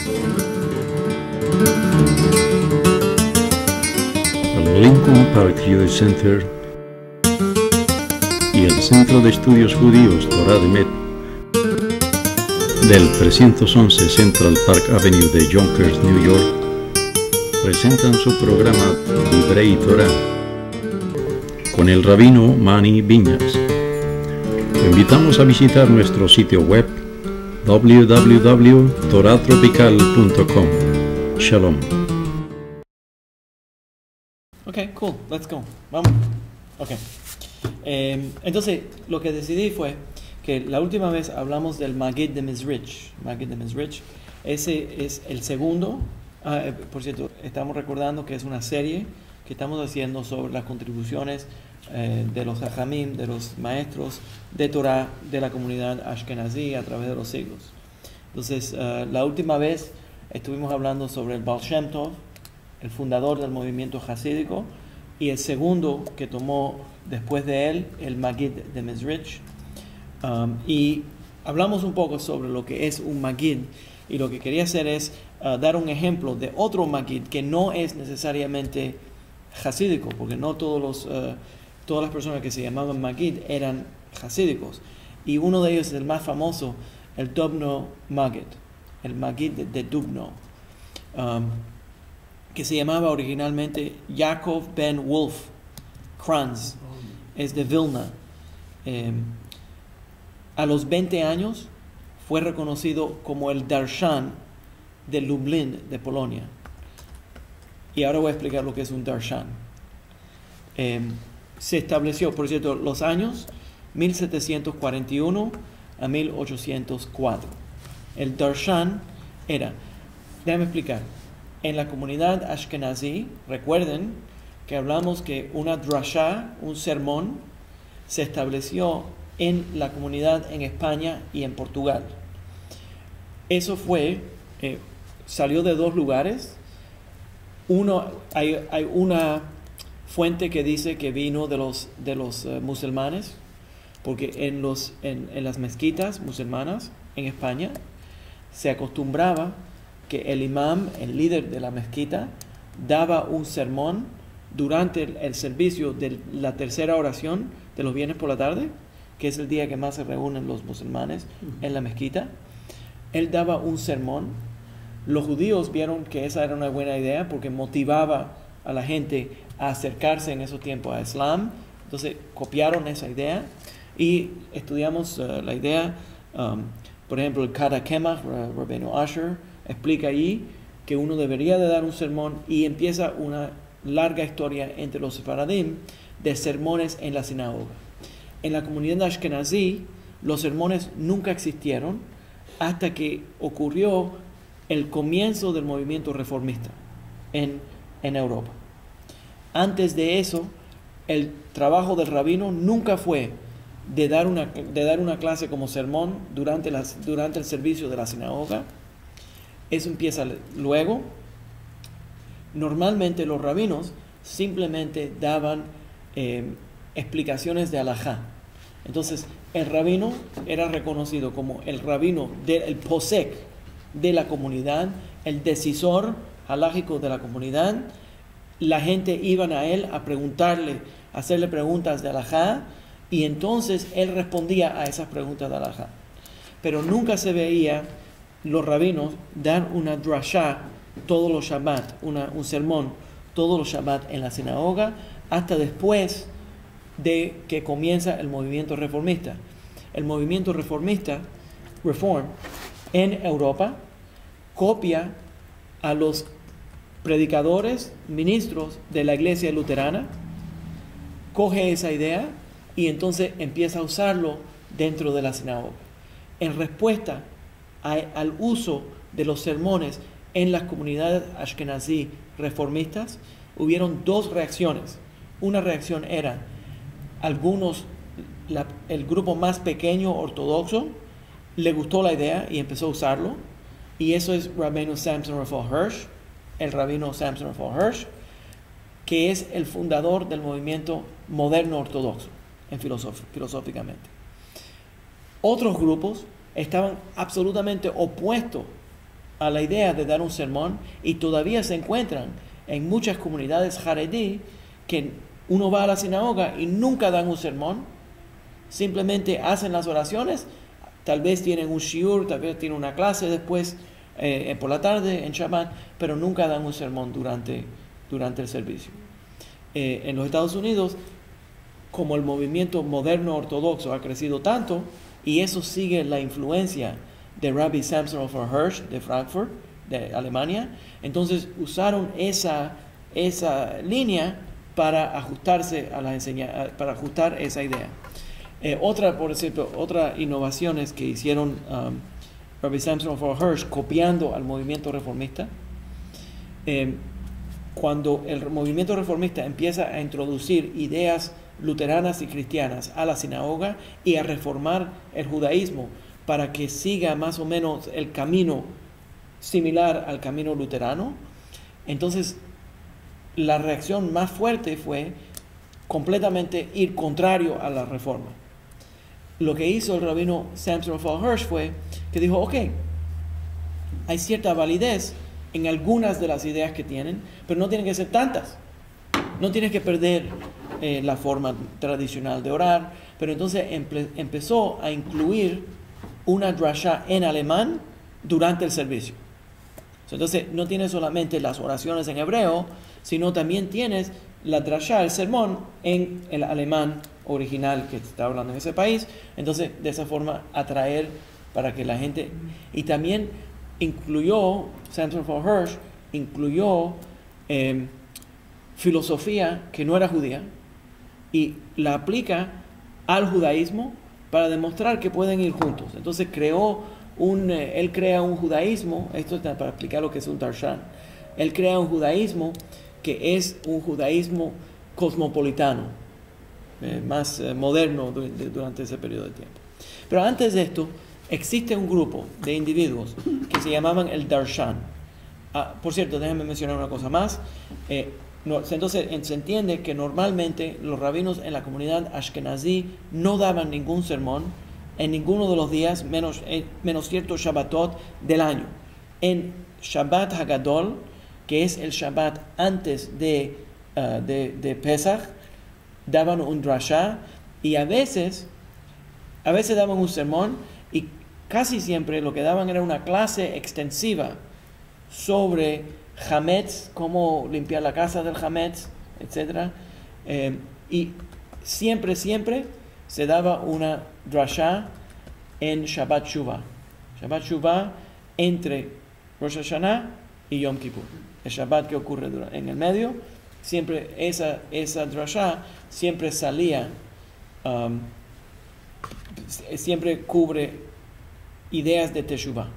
El Lincoln Park Jewish Center y el Centro de Estudios Judíos Torah de Met del 311 Central Park Avenue de Yonkers, New York, presentan su programa Divrei Torah con el rabino Mani Viñas. Te invitamos a visitar nuestro sitio web www.torahtropical.com. Shalom. Okay, cool. Let's go. Vamos. Okay. Entonces, lo que decidí fue que la última vez hablamos del Maggid de Mezrich. Maggid de Mezrich. Ese es el segundo. Por cierto, estamos recordando que es una serie que estamos haciendo sobre las contribuciones de los Jajamim, de los maestros de Torah de la comunidad Ashkenazí a través de los siglos. Entonces, la última vez estuvimos hablando sobre el Baal Shem Tov, el fundador del movimiento hasídico, y el segundo que tomó después de él, el Maggid de Mezrich. Y hablamos un poco sobre lo que es un Maggid, y lo que quería hacer es dar un ejemplo de otro Maggid que no es necesariamente hasídico, porque no todas las personas que se llamaban Maggid eran hasídicos. Y uno de ellos es el más famoso, el Dubno Maggid, el Maggid de Dubno, que se llamaba originalmente Yaakov ben Wolf Kranz, es de Vilna. A los 20 años fue reconocido como el Darshan de Lublin, de Polonia. Y ahora voy a explicar lo que es un Darshan. Se estableció, por cierto, los años 1741 a 1804. El Darshan era, déjame explicar, en la comunidad Ashkenazí, recuerden que hablamos que una drasha, un sermón, se estableció en la comunidad en España y en Portugal. Eso fue, salió de dos lugares. Uno, hay una fuente que dice que vino de los musulmanes, porque en las mezquitas musulmanas en España se acostumbraba que el imam, el líder de la mezquita, daba un sermón durante el servicio de la tercera oración de los viernes por la tarde, que es el día que más se reúnen los musulmanes en la mezquita. Él daba un sermón. Los judíos vieron que esa era una buena idea porque motivaba a la gente a acercarse en esos tiempos a Islam. Entonces copiaron esa idea y estudiamos la idea. Por ejemplo, el Kara Kemach, Rabbeinu Asher, explica ahí que uno debería de dar un sermón, y empieza una larga historia entre los sefaradim de sermones en la sinagoga. En la comunidad ashkenazí, los sermones nunca existieron hasta que ocurrió el comienzo del movimiento reformista en Europa. Antes de eso, el trabajo del rabino nunca fue de dar una clase como sermón durante el servicio de la sinagoga. Eso empieza luego. Normalmente los rabinos simplemente daban explicaciones de halajá. Entonces, el rabino era reconocido como el rabino el posek de la comunidad, el decisor halájico de la comunidad. La gente iba a él a preguntarle, a hacerle preguntas de halajá, y entonces él respondía a esas preguntas de halajá. Pero nunca se veía los rabinos dar una drashá todos los Shabbat, un sermón todos los Shabbat en la sinagoga, hasta después de que comienza el movimiento reformista. El movimiento reformista, Reform, en Europa, copia a los predicadores, ministros de la iglesia luterana, coge esa idea y entonces empieza a usarlo dentro de la sinagoga. En respuesta al uso de los sermones en las comunidades ashkenazí reformistas, hubieron dos reacciones. Una reacción era el grupo más pequeño ortodoxo le gustó la idea y empezó a usarlo, y eso es Rabbeinu Samson Raphael Hirsch, el rabino Samson Raphael Hirsch, que es el fundador del movimiento moderno ortodoxo filosóficamente. Otros grupos estaban absolutamente opuestos a la idea de dar un sermón, y todavía se encuentran en muchas comunidades jaredí que uno va a la sinagoga y nunca dan un sermón, simplemente hacen las oraciones, tal vez tienen un shiur, tal vez tienen una clase después por la tarde en Shabbat, pero nunca dan un sermón durante el servicio. En los Estados Unidos, como el movimiento moderno ortodoxo ha crecido tanto, y eso sigue la influencia de Rabbi Samson of Hirsch de Frankfurt, de Alemania, entonces usaron esa línea para ajustarse a la enseñanza, para ajustar esa idea. Otra innovaciones que hicieron Rabbi Samson of Hirsch copiando al movimiento reformista. Cuando el movimiento reformista empieza a introducir ideas luteranas y cristianas a la sinagoga y a reformar el judaísmo para que siga más o menos el camino similar al camino luterano, entonces la reacción más fuerte fue completamente ir contrario a la reforma. Lo que hizo el rabino Samson of Hirsch fue que dijo, ok, hay cierta validez en algunas de las ideas que tienen, pero no tienen que ser tantas. No tienes que perder la forma tradicional de orar, pero entonces empezó a incluir una drasha en alemán durante el servicio. Entonces no tienes solamente las oraciones en hebreo, sino también tienes la drasha, el sermón, en el alemán original que está hablando en ese país. Entonces de esa forma atraer para que la gente... Y también incluyó, Samson of Hirsch incluyó filosofía que no era judía y la aplica al judaísmo para demostrar que pueden ir juntos. Entonces él crea un judaísmo, esto es para explicar lo que es un darshan, él crea un judaísmo que es un judaísmo cosmopolitano, más moderno durante ese periodo de tiempo. Pero antes de esto, existe un grupo de individuos que se llamaban el darshan. Por cierto, déjenme mencionar una cosa más. Entonces se entiende que normalmente los rabinos en la comunidad ashkenazí no daban ningún sermón en ninguno de los días, menos ciertos Shabbatot del año. En Shabbat Hagadol, que es el Shabbat antes de Pesach, daban un drasha, y a veces daban un sermón, y casi siempre lo que daban era una clase extensiva sobre Hametz, cómo limpiar la casa del Hametz, etc. Y siempre se daba una drasha en Shabbat Shuvah. Shabbat Shuvah entre Rosh Hashanah y Yom Kippur. El Shabbat que ocurre en el medio, siempre esa drasha siempre salía, siempre cubre ideas de Teshuvah.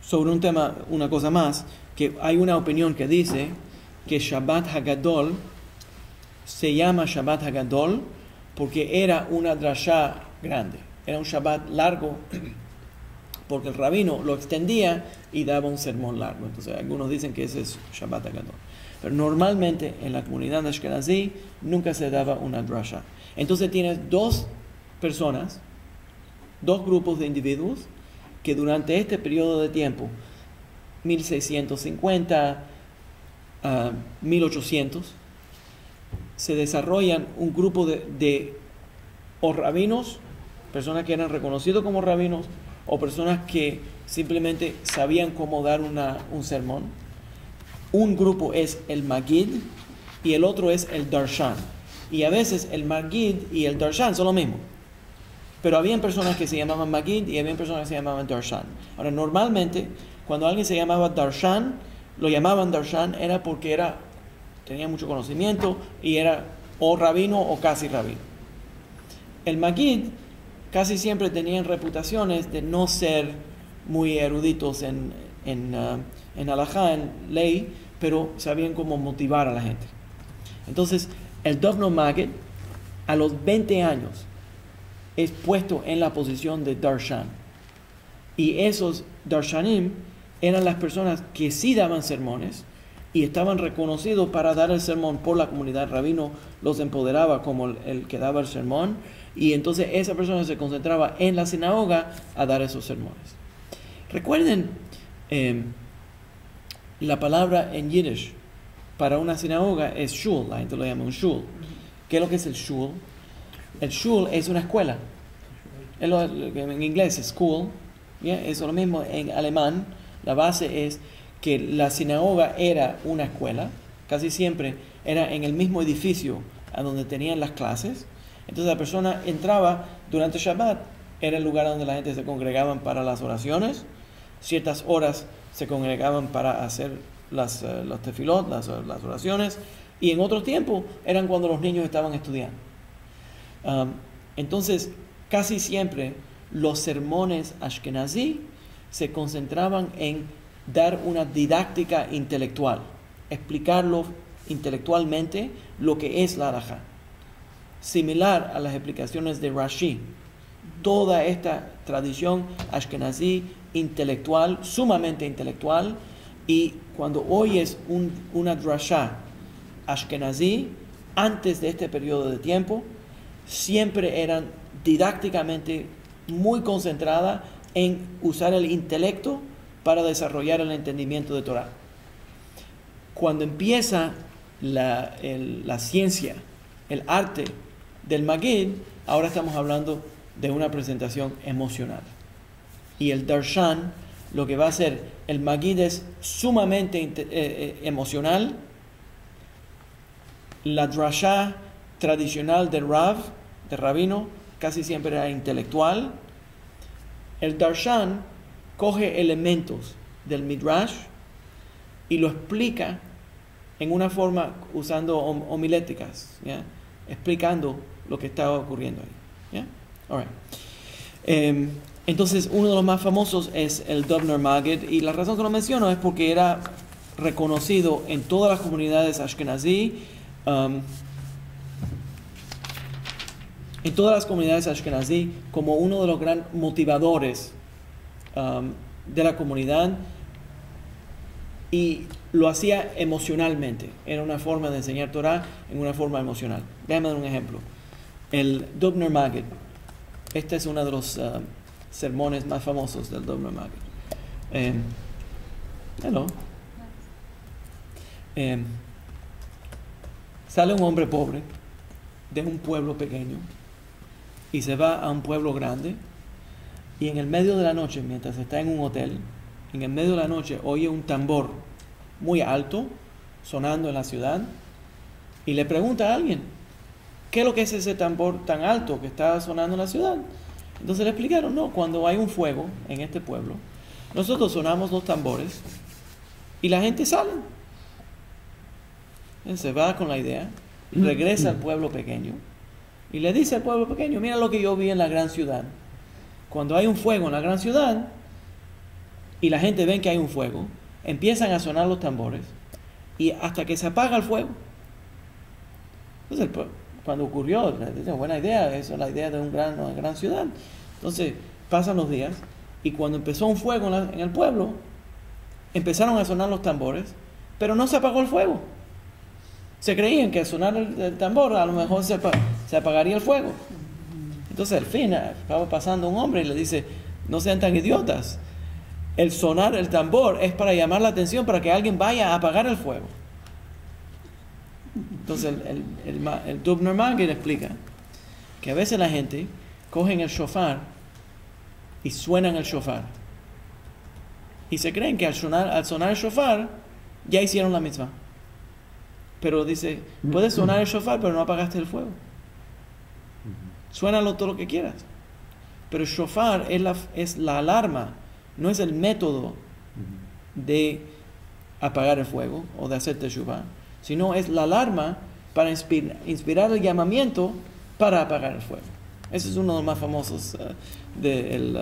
Sobre un tema, una cosa más, que hay una opinión que dice que Shabbat Hagadol se llama Shabbat Hagadol porque era una drasha grande, era un Shabbat largo, porque el rabino lo extendía y daba un sermón largo. Entonces algunos dicen que ese es Shabbat Hagadol. Pero normalmente en la comunidad de Ashkenazí nunca se daba una drasha. Entonces tienes dos grupos de individuos que durante este periodo de tiempo, 1650 a 1800, se desarrollan un grupo de o rabinos, personas que eran reconocidos como rabinos, o personas que simplemente sabían cómo dar un sermón. Un grupo es el Magid y el otro es el Darshan. Y a veces el Magid y el Darshan son lo mismo. Pero habían personas que se llamaban Magid y habían personas que se llamaban Darshan. Ahora, normalmente, cuando alguien se llamaba Darshan, lo llamaban Darshan era porque tenía mucho conocimiento y era o rabino o casi rabino. El Magid casi siempre tenían reputaciones de no ser muy eruditos en halajá, en ley, pero sabían cómo motivar a la gente. Entonces, el Dovno Magid, a los 20 años, es puesto en la posición de Darshan. Y esos Darshanim eran las personas que sí daban sermones y estaban reconocidos para dar el sermón por la comunidad. El rabino los empoderaba como el que daba el sermón, Y entonces esa persona se concentraba en la sinagoga a dar esos sermones. Recuerden la palabra en Yiddish para una sinagoga es shul, la gente lo llama un shul. ¿Qué es lo que es el shul? El shul es una escuela. En inglés es school, ¿yeah? Es lo mismo en alemán. La base es que la sinagoga era una escuela, casi siempre era en el mismo edificio a donde tenían las clases. Entonces la persona entraba durante Shabbat, era el lugar donde la gente se congregaban para las oraciones, ciertas horas se congregaban para hacer los tefilot, las oraciones, y en otro tiempo eran cuando los niños estaban estudiando. Entonces, casi siempre los sermones ashkenazí se concentraban en dar una didáctica intelectual, explicarlo intelectualmente lo que es la halajá, similar a las explicaciones de Rashi. Toda esta tradición ashkenazí intelectual, sumamente intelectual, y cuando oyes una drashá ashkenazí antes de este periodo de tiempo, siempre eran didácticamente muy concentrada en usar el intelecto para desarrollar el entendimiento de Torah. Cuando empieza la ciencia, el arte del Magid, ahora estamos hablando de una presentación emocional. Y el Darshan, lo que va a hacer, el Magid es sumamente emocional. La drashá tradicional del Rav, del rabino, casi siempre era intelectual. El Darshan coge elementos del Midrash y lo explica en una forma usando homiléticas, ¿ya? Explicando lo que estaba ocurriendo ahí. ¿Ya? All right. Entonces, uno de los más famosos es el Dubner Maggid, y la razón que lo menciono es porque era reconocido en todas las comunidades ashkenazí, en todas las comunidades ashkenazí, como uno de los grandes motivadores de la comunidad, y lo hacía emocionalmente. Era una forma de enseñar Torah en una forma emocional. Déjame dar un ejemplo. El Dubner Maggid. Este es uno de los sermones más famosos del Dubner Maggid. Hello. Sale un hombre pobre de un pueblo pequeño y se va a un pueblo grande, y en el medio de la noche, mientras está en un hotel, en el medio de la noche oye un tambor muy alto sonando en la ciudad, y le pregunta a alguien, ¿qué es lo que es ese tambor tan alto que está sonando en la ciudad? Entonces le explicaron, no, cuando hay un fuego en este pueblo, nosotros sonamos los tambores y la gente sale. Él se va con la idea, regresa al pueblo pequeño y le dice al pueblo pequeño, mira lo que yo vi en la gran ciudad. Cuando hay un fuego en la gran ciudad y la gente ve que hay un fuego, empiezan a sonar los tambores y hasta que se apaga el fuego. Entonces, cuando ocurrió, buena idea, esa es la idea de una gran ciudad. Entonces, pasan los días y cuando empezó un fuego en el pueblo, empezaron a sonar los tambores, pero no se apagó el fuego. Se creían que al sonar el tambor a lo mejor se apagaría el fuego. Entonces al fin estaba pasando un hombre y le dice, no sean tan idiotas, el sonar el tambor es para llamar la atención, para que alguien vaya a apagar el fuego. Entonces el Dubner Maggid explica que a veces la gente cogen el shofar y suenan el shofar y se creen que al sonar el shofar ya hicieron la mitzvah. Pero dice, puedes sonar el shofar, pero no apagaste el fuego. Suénalo todo lo que quieras. Pero el shofar es la alarma, no es el método de apagar el fuego o de hacer teshuvah, sino es la alarma para inspirar el llamamiento para apagar el fuego. Ese es uno de los más famosos del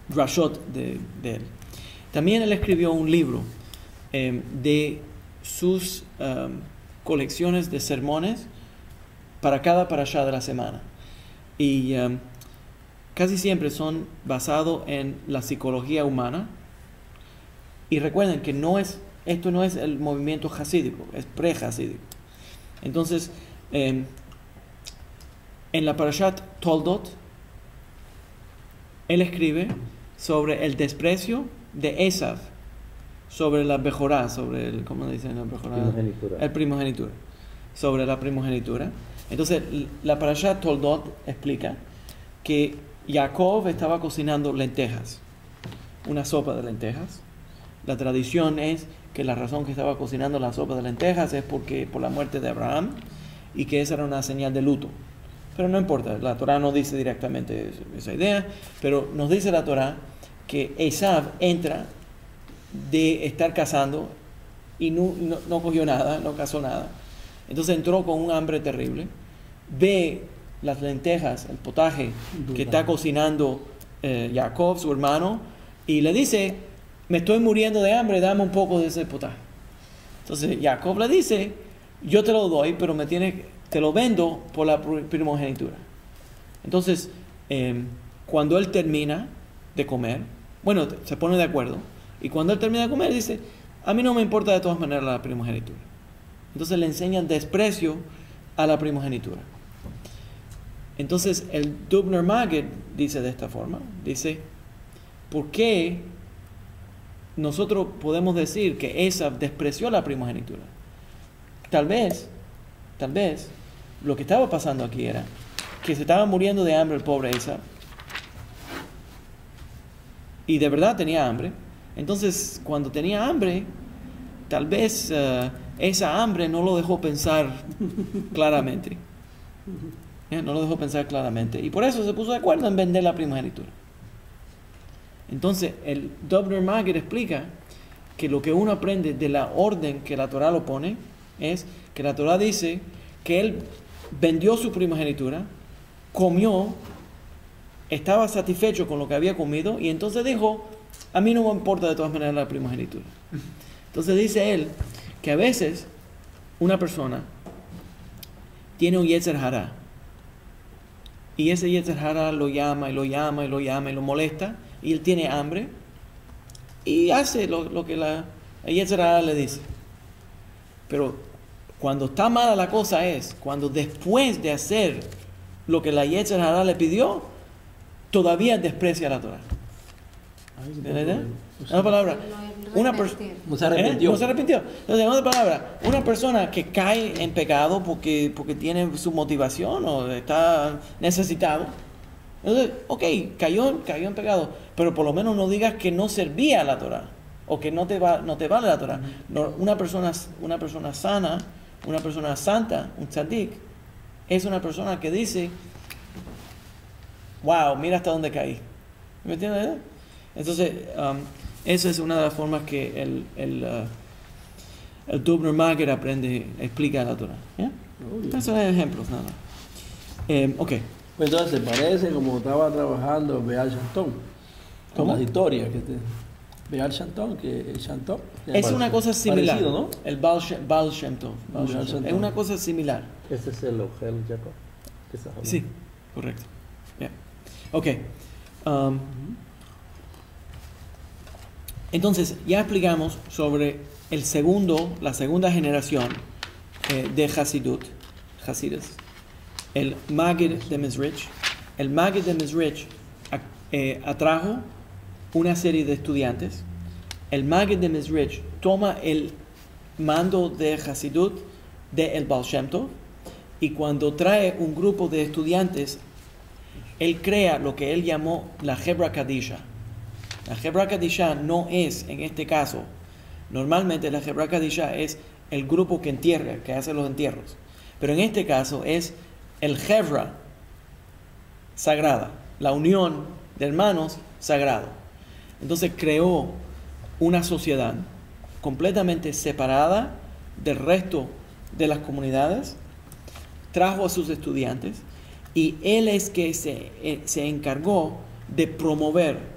drashot de él. También él escribió un libro de sus colecciones de sermones para cada parashá de la semana, y casi siempre son basados en la psicología humana. Y recuerden que esto no es el movimiento hasídico, es pre-hasídico. Entonces en En la Parashat Toldot, él escribe sobre el desprecio de Esav, sobre la Bejorá, sobre el, ¿cómo dicen la Bejorá? Primogenitura. El primogenitura, sobre la primogenitura. Entonces, la Parashat Toldot explica que Jacob estaba cocinando lentejas, una sopa de lentejas. La tradición es que la razón que estaba cocinando la sopa de lentejas es porque por la muerte de Abraham y que esa era una señal de luto. Pero no importa, la Torá no dice directamente esa idea, pero nos dice la Torá que Esav entra de estar cazando y no cogió nada, no cazó nada. Entonces entró con un hambre terrible, ve las lentejas, el potaje que está cocinando Jacob, su hermano, y le dice: me estoy muriendo de hambre, dame un poco de ese potaje. Entonces Jacob le dice: yo te lo doy, pero te lo vendo por la primogenitura. Entonces, cuando él termina de comer, bueno, se pone de acuerdo, y cuando él termina de comer dice: a mí no me importa de todas maneras la primogenitura. Entonces le enseñan desprecio a la primogenitura. Entonces el Dubner Maggid dice de esta forma, dice: ¿por qué nosotros podemos decir que Esav despreció la primogenitura? Tal vez, lo que estaba pasando aquí era que se estaba muriendo de hambre el pobre Esav, y de verdad tenía hambre. Entonces, cuando tenía hambre, tal vez esa hambre no lo dejó pensar claramente. No lo dejó pensar claramente. Y por eso se puso de acuerdo en vender la primogenitura. Entonces, el Dubner Maggid explica que lo que uno aprende de la orden que la Torá lo pone es que la Torá dice que él vendió su primogenitura, comió, estaba satisfecho con lo que había comido, y entonces dijo: a mí no me importa de todas maneras la primogenitura. Entonces dice él que a veces una persona tiene un Yetzer Hará, y ese Yetzer Hará lo llama y lo llama y lo llama y lo molesta, y él tiene hambre y hace lo que la Yetzer Hará le dice. Pero cuando está mala la cosa es cuando después de hacer lo que la Yetzer Hará le pidió, todavía desprecia la Torá. ¿Verdad? Una palabra, No se arrepintió. No se arrepintió. Entonces, en otra palabra, una persona que cae en pecado porque tiene su motivación o está necesitado. Entonces, ok, cayó en pecado, pero por lo menos no digas que no servía a la Torá o que no te vale la Torá. No, una persona sana, una persona santa, un tzadik, es una persona que dice: wow, mira hasta dónde caí. ¿Me entiendes? Entonces, esa es una de las formas que el Dubner Maggid explica la Torah. ¿Ya? Estos son ejemplos, nada más. Ok. Pues entonces parece como estaba trabajando Beal Shantom. Con las historias que Beal Shantom, que el Shantom. Es una cosa similar. Parecido, ¿no? El Baal Shem Tov. Es una cosa similar. Ese es el Ogel Jacob. Sí, correcto. Yeah. Ok. Entonces, ya explicamos sobre la segunda generación de Hasidut, el Maggid de Mezrich. El Maggid de Mezrich atrajo una serie de estudiantes. El Maggid de Mezrich toma el mando de Hasidut de el Baal Shem Tov, y cuando trae un grupo de estudiantes, él crea lo que él llamó la Hebra Kadisha. La Hebra Kadisha no es, en este caso, normalmente la Hebra Kadisha es el grupo que entierra, que hace los entierros. Pero en este caso es el Hebra sagrada, la unión de hermanos sagrado. Entonces creó una sociedad completamente separada del resto de las comunidades, trajo a sus estudiantes, y él es que se encargó de promover,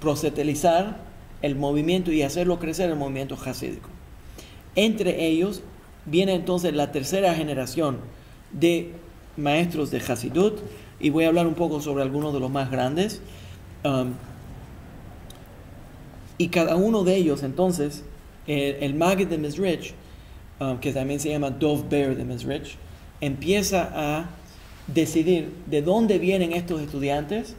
proselitizar el movimiento y hacerlo crecer, el movimiento hasídico. Entre ellos viene entonces la tercera generación de maestros de Hasidut, y voy a hablar un poco sobre algunos de los más grandes. Y cada uno de ellos entonces, el Maggid de Mezrich, que también se llama Dov Ber de Mezrich, empieza a decidir de dónde vienen estos estudiantes,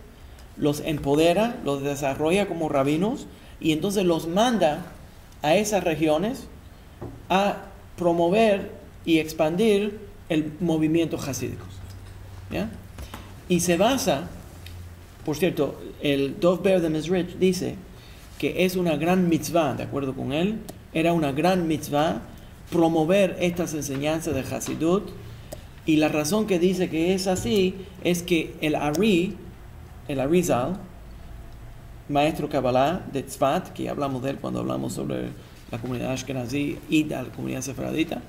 los empodera, los desarrolla como rabinos y entonces los manda a esas regiones a promover y expandir el movimiento hasídico. ¿Ya? Y se basa, por cierto, el Dov Ber de Mezrich dice que es una gran mitzvah, de acuerdo con él, era una gran mitzvah promover estas enseñanzas de Hasidut, y la razón que dice que es así es que el Arizal, maestro Kabbalah de Tzfat, que hablamos de él cuando hablamos sobre la comunidad Ashkenazí y la comunidad sefaradita,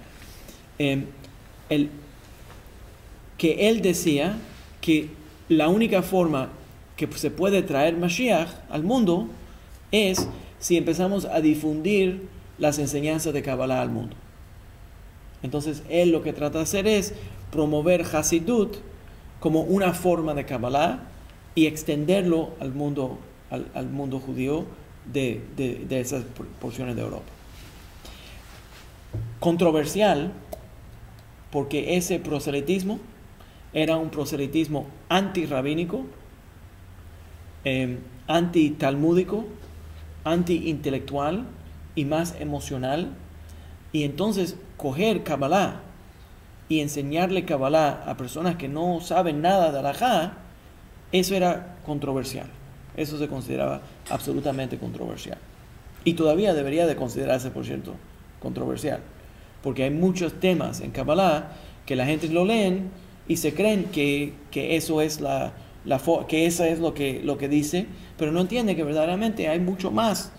que él decía que la única forma que se puede traer Mashiach al mundo es si empezamos a difundir las enseñanzas de Kabbalah al mundo. Entonces él lo que trata de hacer es promover Hasidut como una forma de Kabbalah y extenderlo al mundo judío de esas porciones de Europa. Controversial, porque ese proselitismo era un proselitismo antirrabínico, anti-talmúdico, anti-intelectual y más emocional. Y entonces coger Kabbalah y enseñarle Kabbalah a personas que no saben nada de Halajá, eso era controversial. Eso se consideraba absolutamente controversial. Y todavía debería de considerarse, por cierto, controversial. Porque hay muchos temas en Kabbalah que la gente lo leen y se creen que eso es que eso es lo que dice, pero no entienden que verdaderamente hay mucho más.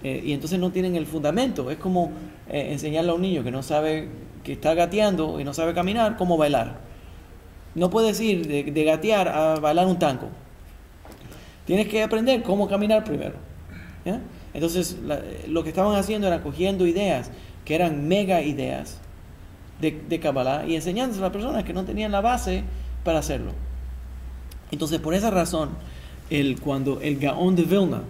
Y entonces no tienen el fundamento. Es como enseñarle a un niño que no sabe, que está gateando y no sabe caminar, cómo bailar. No puedes ir de gatear a bailar un tango. Tienes que aprender cómo caminar primero. ¿Ya? Entonces lo que estaban haciendo era cogiendo ideas que eran mega ideas de Kabbalah y enseñándose a las personas que no tenían la base para hacerlo. Entonces por esa razón, cuando el Gaón de Vilna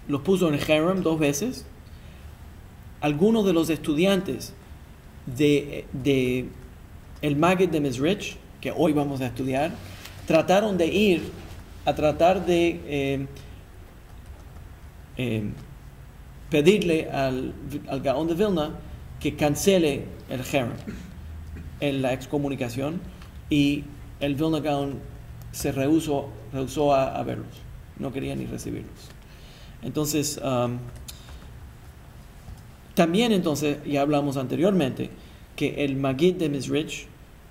los puso en el Herem 2 veces, algunos de los estudiantes de el Maggid de Mezrich, que hoy vamos a estudiar, trataron de ir a tratar de pedirle al Gaón de Vilna que cancele el Herem, en la excomunicación, y el Vilna Gaón se rehusó a verlos, no quería ni recibirlos. Entonces, también entonces, ya hablamos anteriormente, que el Maggid de Mezrich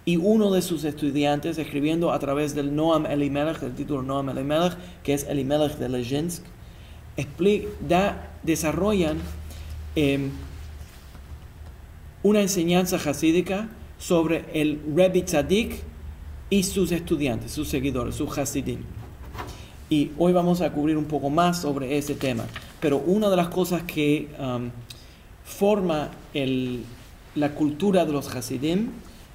y uno de sus estudiantes, escribiendo a través del Noam Elimelech, el título Noam Elimelech, que es Elimelech de Lezhinsk, desarrollan una enseñanza hasídica sobre el Rebbe Tzadik y sus estudiantes, sus seguidores, sus hasidim. Y hoy vamos a cubrir un poco más sobre ese tema. Pero una de las cosas que forma la cultura de los hasidim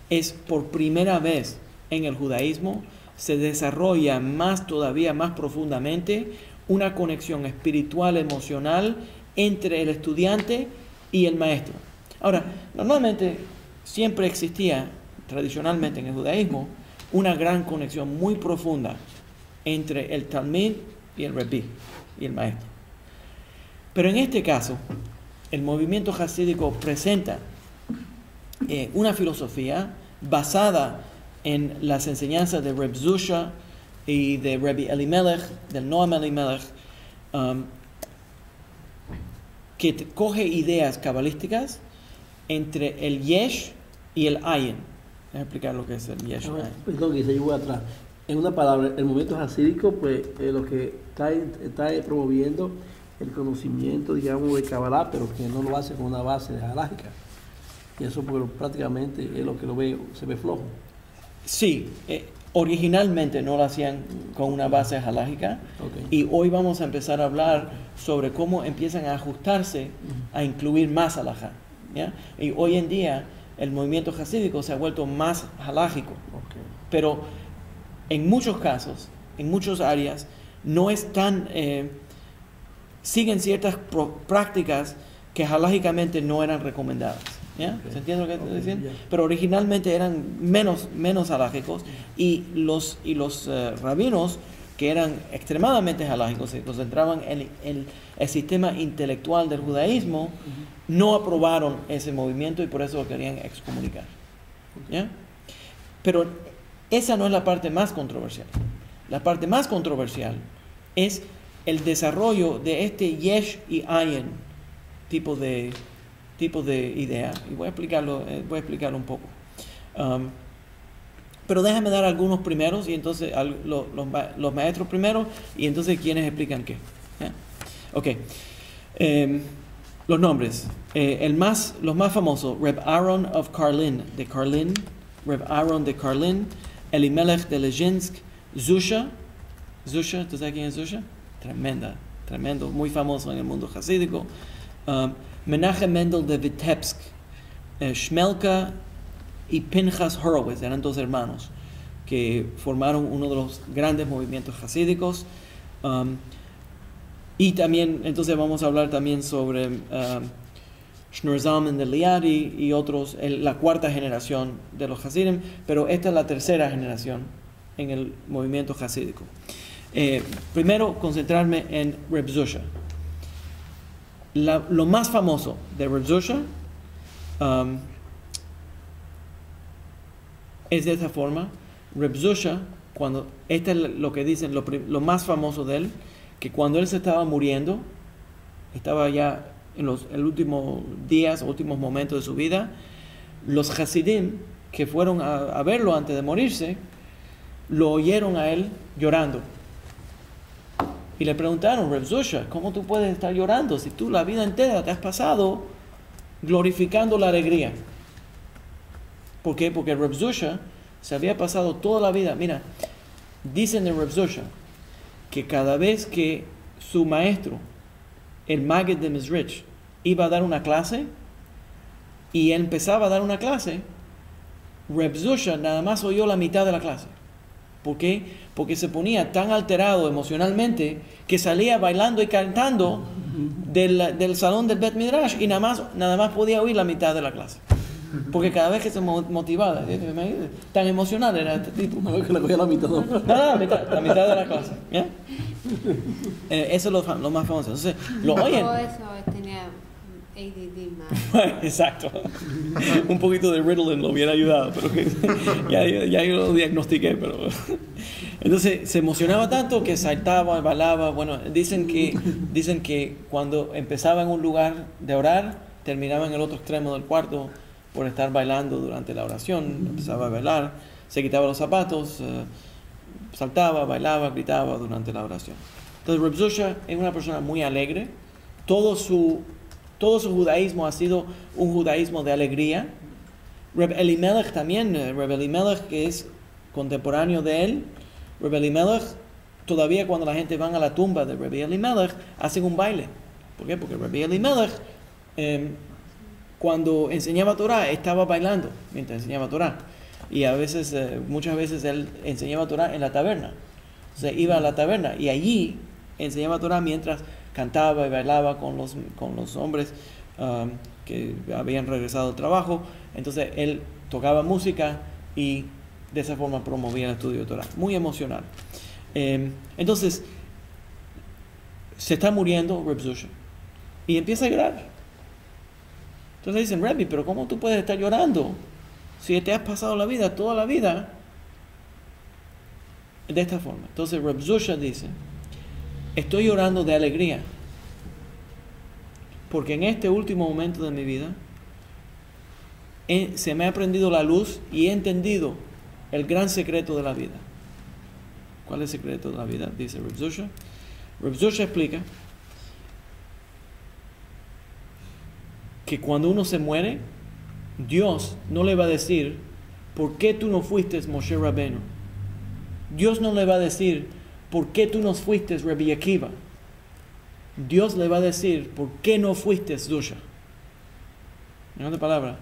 es, por primera vez en el judaísmo, se desarrolla todavía más profundamente una conexión espiritual, emocional entre el estudiante y el maestro. Ahora, normalmente siempre existía, tradicionalmente en el judaísmo, una gran conexión muy profunda entre el Talmid y el Rebbe y el maestro. Pero en este caso, el movimiento hasídico presenta una filosofía basada en las enseñanzas de Reb Zusha y de Rebbe Elimelech, del Noam Elimelech, que coge ideas cabalísticas entre el Yesh y el Ayin. Voy a explicar lo que es el Yesh. Perdón, que se llevó atrás. En una palabra, el movimiento hasídico, pues lo que está promoviendo el conocimiento, digamos, de Kabbalah, pero que no lo hace con una base halágica. Y eso pues, prácticamente es lo que se ve flojo. Sí, originalmente no lo hacían con una base halágica. Okay. Y hoy vamos a empezar a hablar sobre cómo empiezan a ajustarse a incluir más halajá. ¿Ya? Y hoy en día el movimiento hasídico se ha vuelto más halágico. Okay. Pero en muchos casos, en muchas áreas, no es tan... siguen ciertas prácticas que halágicamente no eran recomendadas. ¿Ya? Ok. ¿Se entiende lo que estoy diciendo? Ya. Pero originalmente eran menos halágicos y los rabinos que eran extremadamente halágicos, se concentraban en el sistema intelectual del judaísmo, no aprobaron ese movimiento y por eso lo querían excomunicar. ¿Ya? Pero esa no es la parte más controversial. La parte más controversial es el desarrollo de este yesh y ayin tipo de idea. Y voy a explicarlo un poco. Pero déjame dar algunos primeros y entonces los maestros primero y entonces quienes explican qué. ¿Ya? Ok. Los nombres. Los más famosos. Reb Aaron of Karlin, de Karlin. Reb Aaron de Karlin. Elimelech de Lezhinsk. Zusha. Zusha, ¿tú sabes quién es Zusha? Tremendo, muy famoso en el mundo hasídico. Menachem Mendel de Vitebsk. Shmelka y Pinchas Horowitz, eran dos hermanos que formaron uno de los grandes movimientos hasídicos. Y también, entonces vamos a hablar también sobre Shneur Zalman de Liadi y otros, la cuarta generación de los hasidim, pero esta es la tercera generación en el movimiento hasídico. Primero, concentrarme en Reb Zusha. Lo más famoso de Reb Zusha es de esta forma. Reb Zusha, este es lo que dicen, lo más famoso de él, que cuando él se estaba muriendo, estaba ya en los últimos días, últimos momentos de su vida, los hasidim que fueron a verlo antes de morirse, lo oyeron a él llorando. Y le preguntaron, Reb Zusha, ¿cómo tú puedes estar llorando si tú la vida entera te has pasado glorificando la alegría? ¿Por qué? Porque Reb Zusha se había pasado toda la vida. Mira, dicen de Reb Zusha que cada vez que su maestro, el Maggid de Mezrich, iba a dar una clase y él empezaba a dar una clase, Reb Zusha nada más oyó la mitad de la clase. ¿Por qué? Porque se ponía tan alterado emocionalmente que salía bailando y cantando del salón del Bet Midrash y nada más podía oír la mitad de la clase. Porque cada vez que se motivaba, tan emocional era este tipo. Una vez que le cogía la mitad, ¿no? La mitad de la clase. ¿Ya? Eso es lo más famoso. Entonces, lo oyen. Todo eso tenía ADD más. Exacto. Un poquito de Ritalin lo hubiera ayudado, pero ya yo lo diagnostiqué. Pero entonces se emocionaba tanto que saltaba, bailaba. Bueno, dicen que cuando empezaba en un lugar de orar, terminaba en el otro extremo del cuarto por estar bailando durante la oración. Empezaba a bailar, se quitaba los zapatos, saltaba, bailaba, gritaba durante la oración. Entonces Reb Zusha es una persona muy alegre. Todo su judaísmo ha sido un judaísmo de alegría. Reb Elimelech también, Reb Elimelech, que es contemporáneo de él, Reb Elimelech, todavía cuando la gente va a la tumba de Reb Elimelech, hacen un baile. ¿Por qué? Porque Reb Elimelech, cuando enseñaba Torah, estaba bailando mientras enseñaba Torah. Y muchas veces él enseñaba Torah en la taberna. Entonces iba a la taberna y allí enseñaba Torah mientras cantaba y bailaba con los hombres que habían regresado al trabajo. Entonces él tocaba música y de esa forma promovía el estudio de Torah. Muy emocional. Entonces se está muriendo Reb Zusha y empieza a llorar. Entonces dicen, Rebbe, pero ¿cómo tú puedes estar llorando si te has pasado toda la vida de esta forma? Entonces Reb Zusha dice, estoy llorando de alegría porque en este último momento de mi vida se me ha prendido la luz y he entendido el gran secreto de la vida. ¿Cuál es el secreto de la vida? Dice Reb Zusha. Reb Zusha explica que cuando uno se muere, Dios no le va a decir, ¿por qué tú no fuiste Moshe Rabbeinu? Dios no le va a decir, ¿por qué tú no fuiste Rabbi Akiva? Dios le va a decir, ¿por qué no fuiste Zusha? En otra palabra,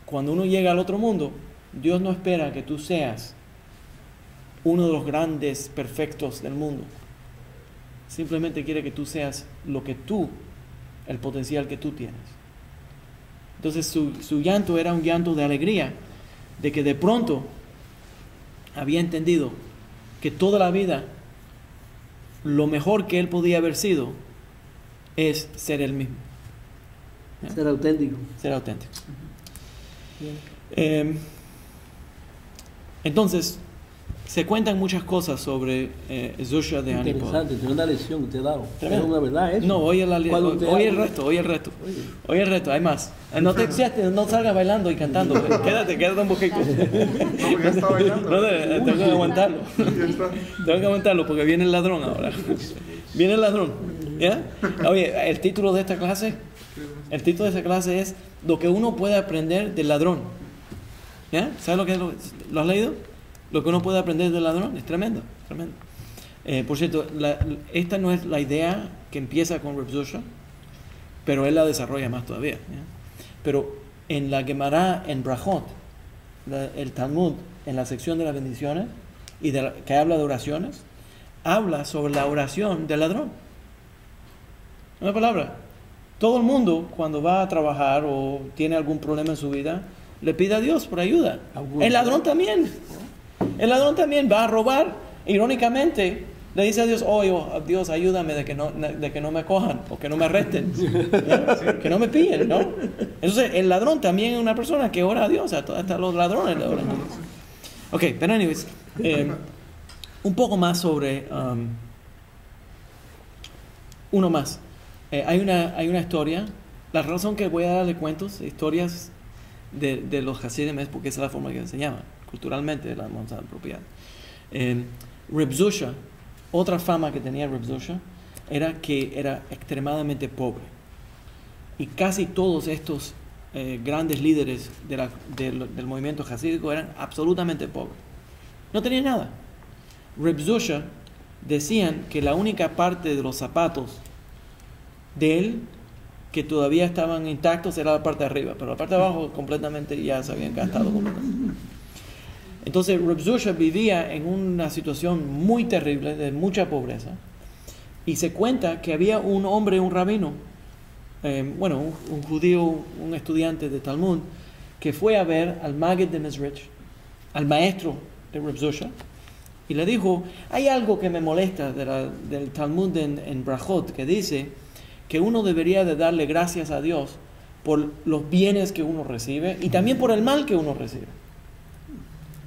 cuando uno llega al otro mundo, Dios no espera que tú seas uno de los grandes perfectos del mundo. Simplemente quiere que tú seas el potencial que tú tienes. Entonces su llanto era un llanto de alegría, de que de pronto había entendido que toda la vida lo mejor que él podía haber sido es ser él mismo. Ser auténtico. Ser auténtico. Entonces, se cuentan muchas cosas sobre Zusha de Anipod. Interesante, tiene una lección que te he dado. Tremendo. Es una verdad eso. No, hoy el resto, hoy el resto, hay más. No te excites, no salgas bailando y cantando. Quédate un poquito. No, ya está bailando. No, tengo que aguantarlo. Ya está. Tengo que aguantarlo porque viene el ladrón ahora. Viene el ladrón. ¿Ya? Oye, el título de esta clase es lo que uno puede aprender del ladrón. ¿Ya? ¿Sabes lo que es? ¿Lo has leído? Lo que uno puede aprender del ladrón es tremendo, tremendo. Por cierto, esta no es la idea que empieza con Reb Zusha, pero él la desarrolla más todavía. ¿Ya? Pero en la Gemara en Brajot, el Talmud, en la sección de las bendiciones, y que habla de oraciones, habla sobre la oración del ladrón. Una palabra. Todo el mundo, cuando va a trabajar o tiene algún problema en su vida, le pide a Dios por ayuda. El ladrón también. El ladrón también va a robar. Irónicamente, le dice a Dios, Dios, ayúdame de que no me cojan o que no me arresten. Que no me pillen, ¿no? Entonces, el ladrón también es una persona que ora a Dios. Hasta los ladrones le oran a Dios. Ok, pero anyways, un poco más sobre uno más. Hay una historia. La razón que voy a darle cuentos, historias de los Hasidim, es porque esa es la forma que enseñaban culturalmente de la montaña propiedad. Reb Zusha, otra fama que tenía Reb Zusha era que era extremadamente pobre, y casi todos estos grandes líderes del movimiento hasídico eran absolutamente pobres, no tenían nada. Reb Zusha decían que la única parte de los zapatos de él que todavía estaban intactos era la parte de arriba, pero la parte de abajo completamente ya se habían gastado completamente. Entonces Reb Zusha vivía en una situación muy terrible, de mucha pobreza, y se cuenta que había un hombre, un rabino, un judío, un estudiante de Talmud, que fue a ver al Maggid de Mezrich, al maestro de Reb Zusha, y le dijo, hay algo que me molesta del Talmud en Brajot, que dice que uno debería de darle gracias a Dios por los bienes que uno recibe y también por el mal que uno recibe.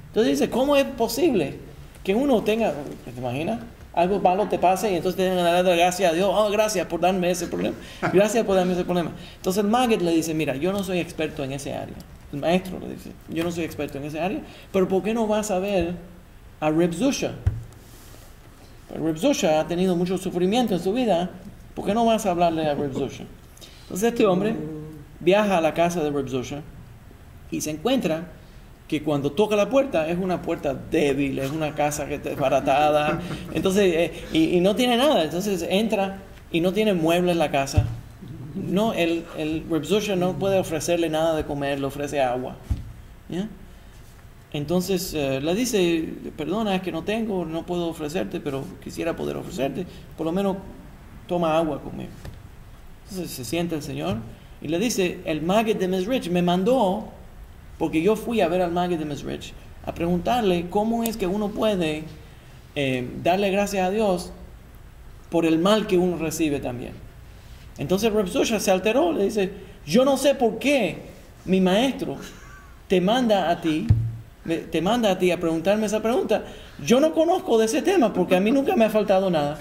Entonces dice, ¿cómo es posible que uno tenga, ¿te imaginas? Algo malo te pase y entonces te tengan que darle gracias a Dios. Gracias por darme ese problema. Gracias por darme ese problema. Entonces el Maggid le dice, mira, yo no soy experto en ese área. El maestro le dice, yo no soy experto en ese área, pero ¿por qué no vas a ver a Reb Zusha? Reb Zusha ha tenido mucho sufrimiento en su vida. ¿Por qué no vas a hablarle a Reb Zusha? Entonces este hombre viaja a la casa de Reb Zusha y se encuentra que cuando toca la puerta es una puerta débil, es una casa que está desbaratada, entonces y no tiene nada. Entonces entra y no tiene muebles en la casa. No, el Reb Zusha no puede ofrecerle nada de comer, le ofrece agua. ¿Ya? Entonces le dice, perdona, es que no puedo ofrecerte, pero quisiera poder ofrecerte, por lo menos toma agua conmigo. Entonces se sienta el Señor y le dice, el Maggid de Mezrich me mandó, porque yo fui a ver al Maggid de Mezrich, a preguntarle cómo es que uno puede darle gracias a Dios por el mal que uno recibe también. Entonces Reb Zusha se alteró, le dice, yo no sé por qué mi maestro te manda a ti a preguntarme esa pregunta. Yo no conozco de ese tema porque a mí nunca me ha faltado nada.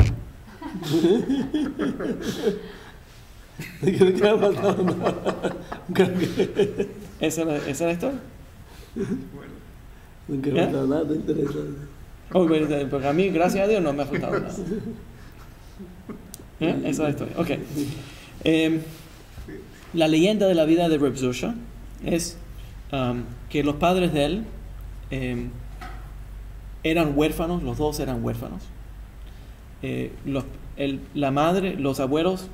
¿Esa es la historia? Nunca me ha faltado nada interesante. Porque a mí, gracias a Dios, no me ha faltado nada. Esa es la historia. Ok. La leyenda de la vida de Reb Zusha es que los padres de él eran huérfanos, los dos eran huérfanos. La madre, los abuelos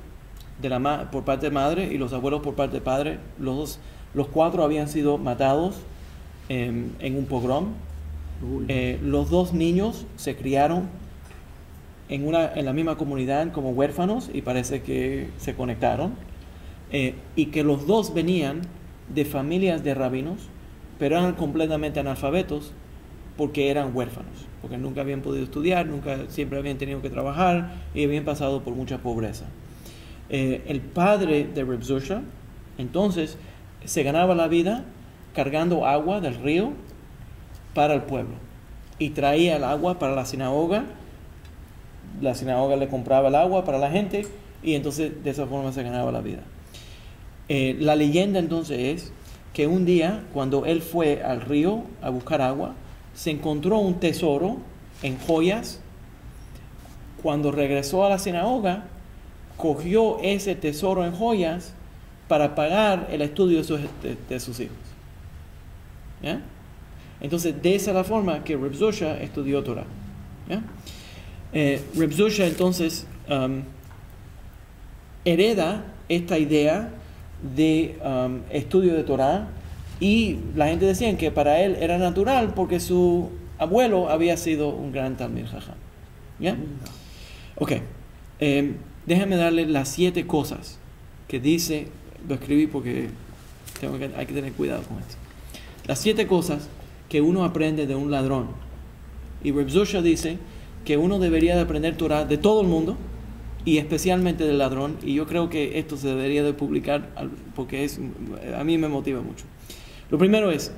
por parte de madre y los abuelos por parte de padre, los cuatro habían sido matados en un pogrom. Los dos niños se criaron en la misma comunidad como huérfanos y parece que se conectaron, y que los dos venían de familias de rabinos, pero eran completamente analfabetos porque eran huérfanos, porque nunca habían podido estudiar, siempre habían tenido que trabajar y habían pasado por mucha pobreza. El padre de Reb Zusha, entonces, se ganaba la vida cargando agua del río para el pueblo y traía el agua para la sinagoga le compraba el agua para la gente y entonces de esa forma se ganaba la vida. La leyenda entonces es que un día cuando él fue al río a buscar agua, se encontró un tesoro en joyas. Cuando regresó a la sinagoga, cogió ese tesoro en joyas para pagar el estudio de sus hijos. ¿Ya? Entonces, de esa es la forma que Reb Zusha estudió Torah. ¿Ya? Reb Zusha entonces hereda esta idea de estudio de Torah, y la gente decía que para él era natural porque su abuelo había sido un gran Talmid Jajam. ¿Ya? Ok. Déjame darle las 7 cosas que dice, lo escribí porque hay que tener cuidado con esto. Las 7 cosas que uno aprende de un ladrón. Y Reb Zusha dice que uno debería de aprender Torah de todo el mundo y especialmente del ladrón, y yo creo que esto se debería de publicar porque a mí me motiva mucho. Lo primero es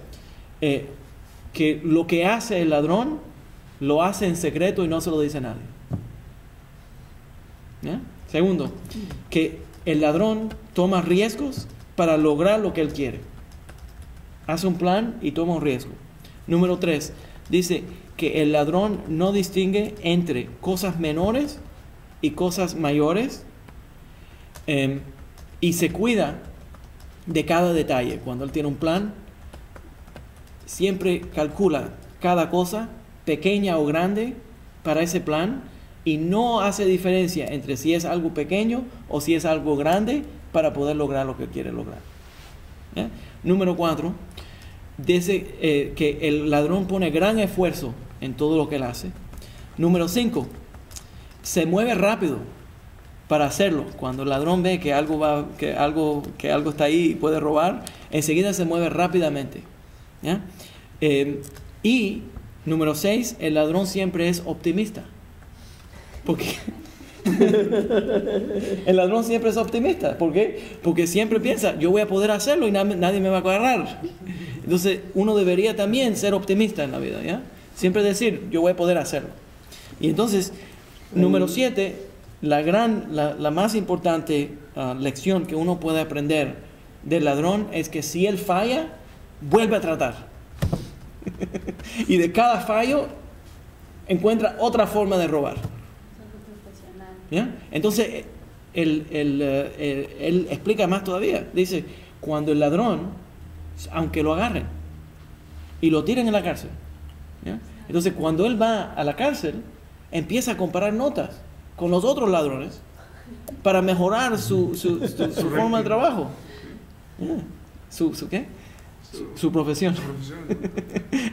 que lo que hace el ladrón lo hace en secreto y no se lo dice a nadie. ¿Ya? Segundo, que el ladrón toma riesgos para lograr lo que él quiere. Hace un plan y toma un riesgo. Número 3, dice que el ladrón no distingue entre cosas menores y cosas mayores, y se cuida de cada detalle. Cuando él tiene un plan, siempre calcula cada cosa, pequeña o grande, para ese plan, y no hace diferencia entre si es algo pequeño o si es algo grande para poder lograr lo que quiere lograr. ¿Ya? Número 4, dice que el ladrón pone gran esfuerzo en todo lo que él hace. Número 5, se mueve rápido para hacerlo. Cuando el ladrón ve que algo está ahí y puede robar, enseguida se mueve rápidamente. ¿Ya? Y número 6, el ladrón siempre es optimista. Porque el ladrón siempre es optimista. ¿Por qué? Porque siempre piensa, yo voy a poder hacerlo y nadie me va a agarrar. Entonces, uno debería también ser optimista en la vida, ¿ya? Siempre decir, yo voy a poder hacerlo. Y entonces, número 7, la más importante lección que uno puede aprender del ladrón es que si él falla, vuelve a tratar. Y de cada fallo, encuentra otra forma de robar. ¿Ya? Entonces, él explica más todavía. Dice, cuando el ladrón, aunque lo agarren y lo tiren en la cárcel, ¿ya? Entonces cuando él va a la cárcel, empieza a comparar notas con los otros ladrones para mejorar su forma de trabajo. ¿Ya? ¿Su qué? Su profesión.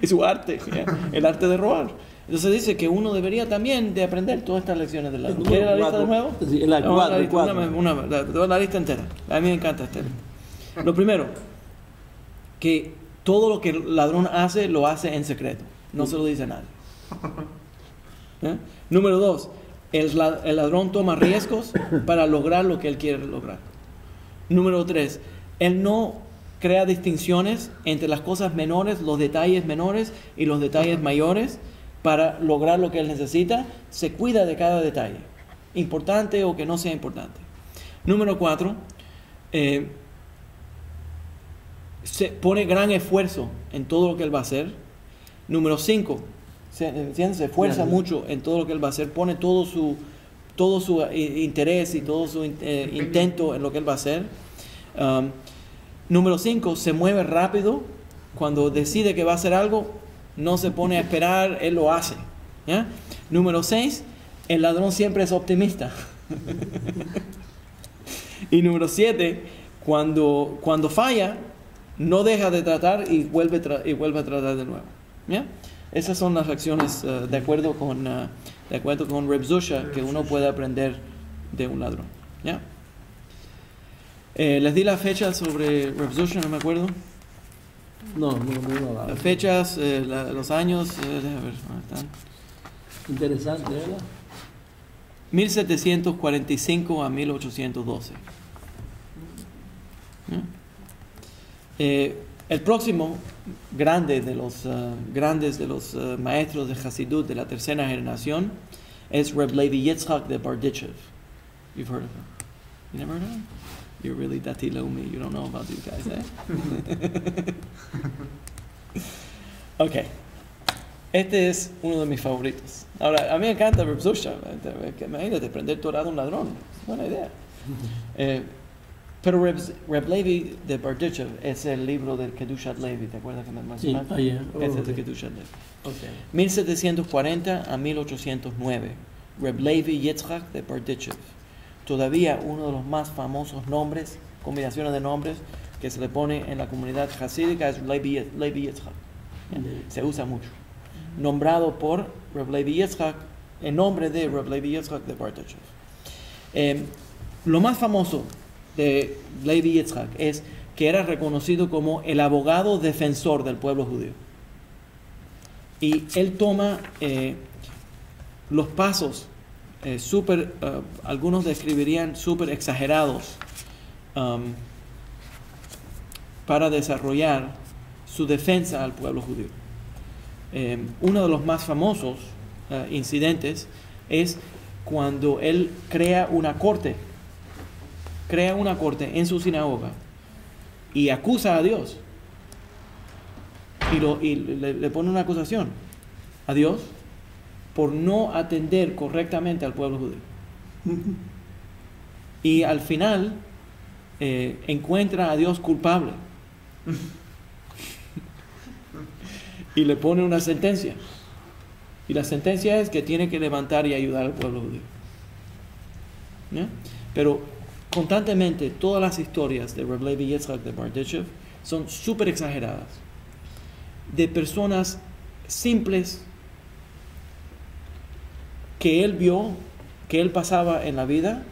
Y su arte, ¿ya? El arte de robar. Entonces dice que uno debería también de aprender todas estas lecciones del ladrón. ¿Quiere la lista de nuevo? Sí, la 4. Toda la lista entera. A mí me encanta esta lista. Lo primero, que todo lo que el ladrón hace, lo hace en secreto. No se lo dice a nadie. ¿Eh? Número 2, el ladrón toma riesgos para lograr lo que él quiere lograr. Número 3, él no crea distinciones entre las cosas menores, los detalles menores y los detalles mayores para lograr lo que él necesita. Se cuida de cada detalle, importante o que no sea importante. Número 4, se pone gran esfuerzo en todo lo que él va a hacer. Número 5, se esfuerza mucho en todo lo que él va a hacer, pone todo su interés y todo su intento en lo que él va a hacer. Número 5, se mueve rápido. Cuando decide que va a hacer algo, no se pone a esperar, él lo hace. ¿Ya? Número 6, el ladrón siempre es optimista. Y número 7, cuando falla, no deja de tratar y vuelve a tratar de nuevo. ¿Ya? Esas son las lecciones de acuerdo con Reb Zusha que uno puede aprender de un ladrón. ¿Ya? Les di las fechas sobre Reb Zusha, no me acuerdo. No. Las fechas, los años, déjame ver, ¿dónde están? Interesante, ¿verdad? 1745 a 1812. El próximo grande de los grandes de los maestros de Hasidut de la tercera generación es Reb Levi Yitzchak de Bardichev. You've heard of him? You never heard of him? You're really dati leumi. You don't know about these guys, eh? Okay. Este es uno de mis favoritos. Ahora, a mí me encanta Reb Zusha. Imagínate, prender Torah de un ladrón. Es buena idea. Pero Reb Levi de Bardichev es el libro del Kedushat Levi. ¿Te acuerdas que me mencionaste? Ese es el Kedushat Levi. Okay. 1740 a 1809. Reb Levi Yitzchak de Bardichev. Todavía uno de los más famosos nombres, combinaciones de nombres que se le pone en la comunidad hasídica es Levi Yitzchak. Se usa mucho. Nombrado por Reb Levi Yitzchak, en nombre de Reb Levi Yitzchak de Bardichev. Lo más famoso de Levi Yitzchak es que era reconocido como el abogado defensor del pueblo judío. Y él toma los pasos algunos describirían súper exagerados para desarrollar su defensa al pueblo judío. Uno de los más famosos incidentes es cuando él crea una corte en su sinagoga y acusa a Dios y le pone una acusación a Dios por no atender correctamente al pueblo judío. Y al final encuentra a Dios culpable y le pone una sentencia. Y la sentencia es que tiene que levantar y ayudar al pueblo judío. ¿Ya? Pero constantemente todas las historias de Reb Levi Yitzchak de Bardichev son súper exageradas, de personas simples que él vio, que él pasaba en la vida,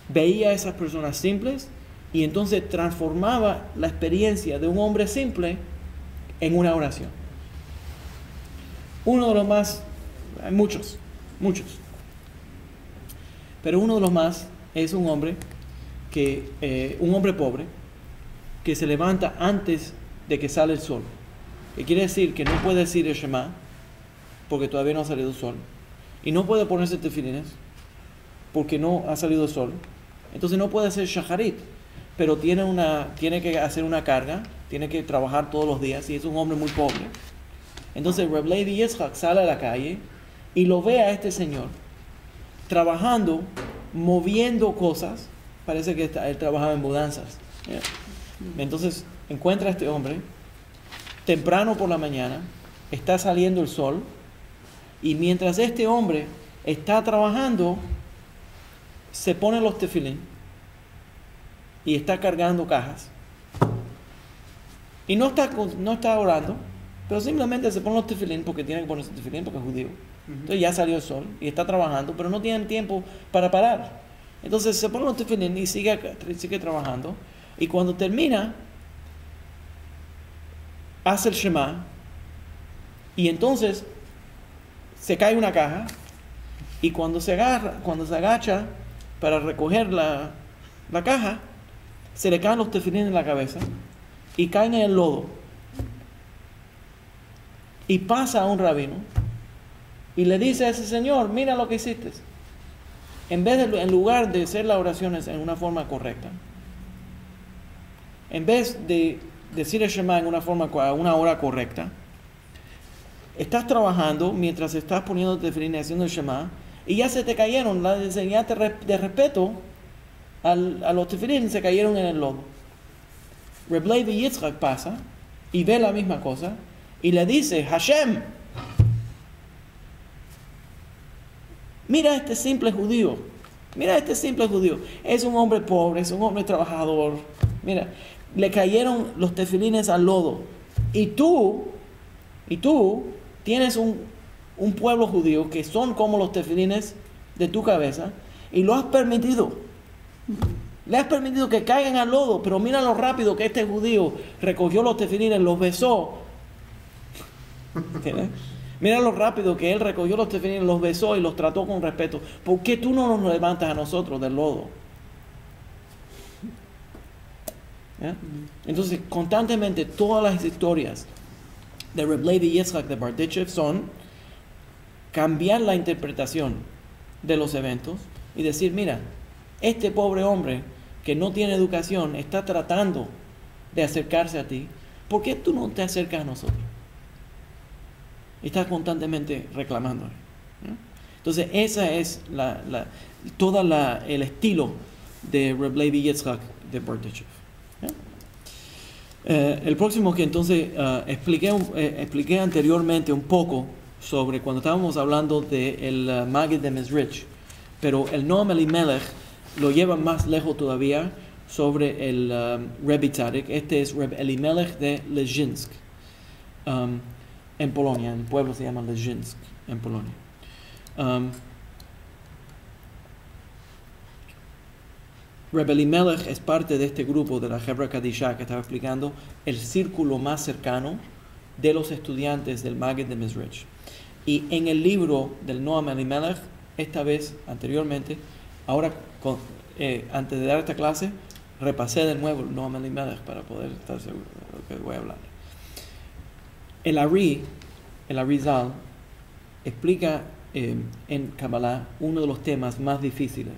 veía a esas personas simples y entonces transformaba la experiencia de un hombre simple en una oración. Uno de los más, hay muchos, pero uno de los más es un hombre pobre que se levanta antes de que sale el sol, que quiere decir que no puede decir el Shema porque todavía no ha salido el sol. Y no puede ponerse tefilines porque no ha salido el sol. Entonces no puede hacer shacharit, pero tiene que hacer una carga, tiene que trabajar todos los días y es un hombre muy pobre. Entonces Reb Levi Yitzchak sale a la calle y lo ve a este señor trabajando, moviendo cosas. Parece que él trabajaba en mudanzas. Entonces encuentra a este hombre temprano por la mañana, está saliendo el sol. Y mientras este hombre está trabajando, se pone los tefilín y está cargando cajas. Y no está orando, pero simplemente se pone los tefilín porque tiene que ponerse tefilín porque es judío. Entonces ya salió el sol y está trabajando, pero no tiene tiempo para parar. Entonces se pone los tefilín y sigue trabajando. Y cuando termina, hace el Shema y entonces se cae una caja y cuando se agacha para recoger la caja, se le caen los tefilín en la cabeza y caen en el lodo. Y pasa a un rabino y le dice a ese señor: mira lo que hiciste. En lugar de hacer las oraciones en una forma correcta, en vez de decir el Shema en a una hora correcta, estás trabajando mientras estás poniendo tefilín y haciendo el Shema, y ya se te cayeron, la enseñanza de respeto a los tefilín se cayeron en el lodo. Reb Levi Yitzchak pasa y ve la misma cosa y le dice: Hashem, mira este simple judío, es un hombre pobre, es un hombre trabajador, mira, le cayeron los tefilines al lodo, y tú tienes un pueblo judío que son como los tefilines de tu cabeza y lo has permitido. Le has permitido que caigan al lodo, pero mira lo rápido que este judío recogió los tefilines, los besó. ¿Entiendes? Mira lo rápido que él recogió los tefilines, los besó y los trató con respeto. ¿Por qué tú no nos levantas a nosotros del lodo? ¿Ya? Entonces, constantemente todas las historias de Reb Levi Yitzhak de Berditchev son cambiar la interpretación de los eventos y decir, mira, este pobre hombre que no tiene educación está tratando de acercarse a ti. ¿Por qué tú no te acercas a nosotros? Y estás constantemente reclamándole. ¿Ya? Entonces, esa es todo el estilo de Reb Levi Yitzhak de Berditchev. El próximo que entonces expliqué anteriormente un poco sobre cuando estábamos hablando del Maggid de Mezrich, pero el Noam Elimelech lo lleva más lejos todavía sobre el Rebbe Tzadik. Este es Reb Elimelech de Leszczyńsk, en Polonia. El pueblo se llama Leszczyńsk en Polonia. Reb Elimelech es parte de este grupo de la Hebra Kadishah que estaba explicando, el círculo más cercano de los estudiantes del Maggid de Mezrich. Y en el libro del Noam Elimelech, esta vez, anteriormente, ahora, antes de dar esta clase, repasé de nuevo el Noam Elimelech para poder estar seguro de lo que voy a hablar. El Arizal explica en Kabbalah uno de los temas más difíciles,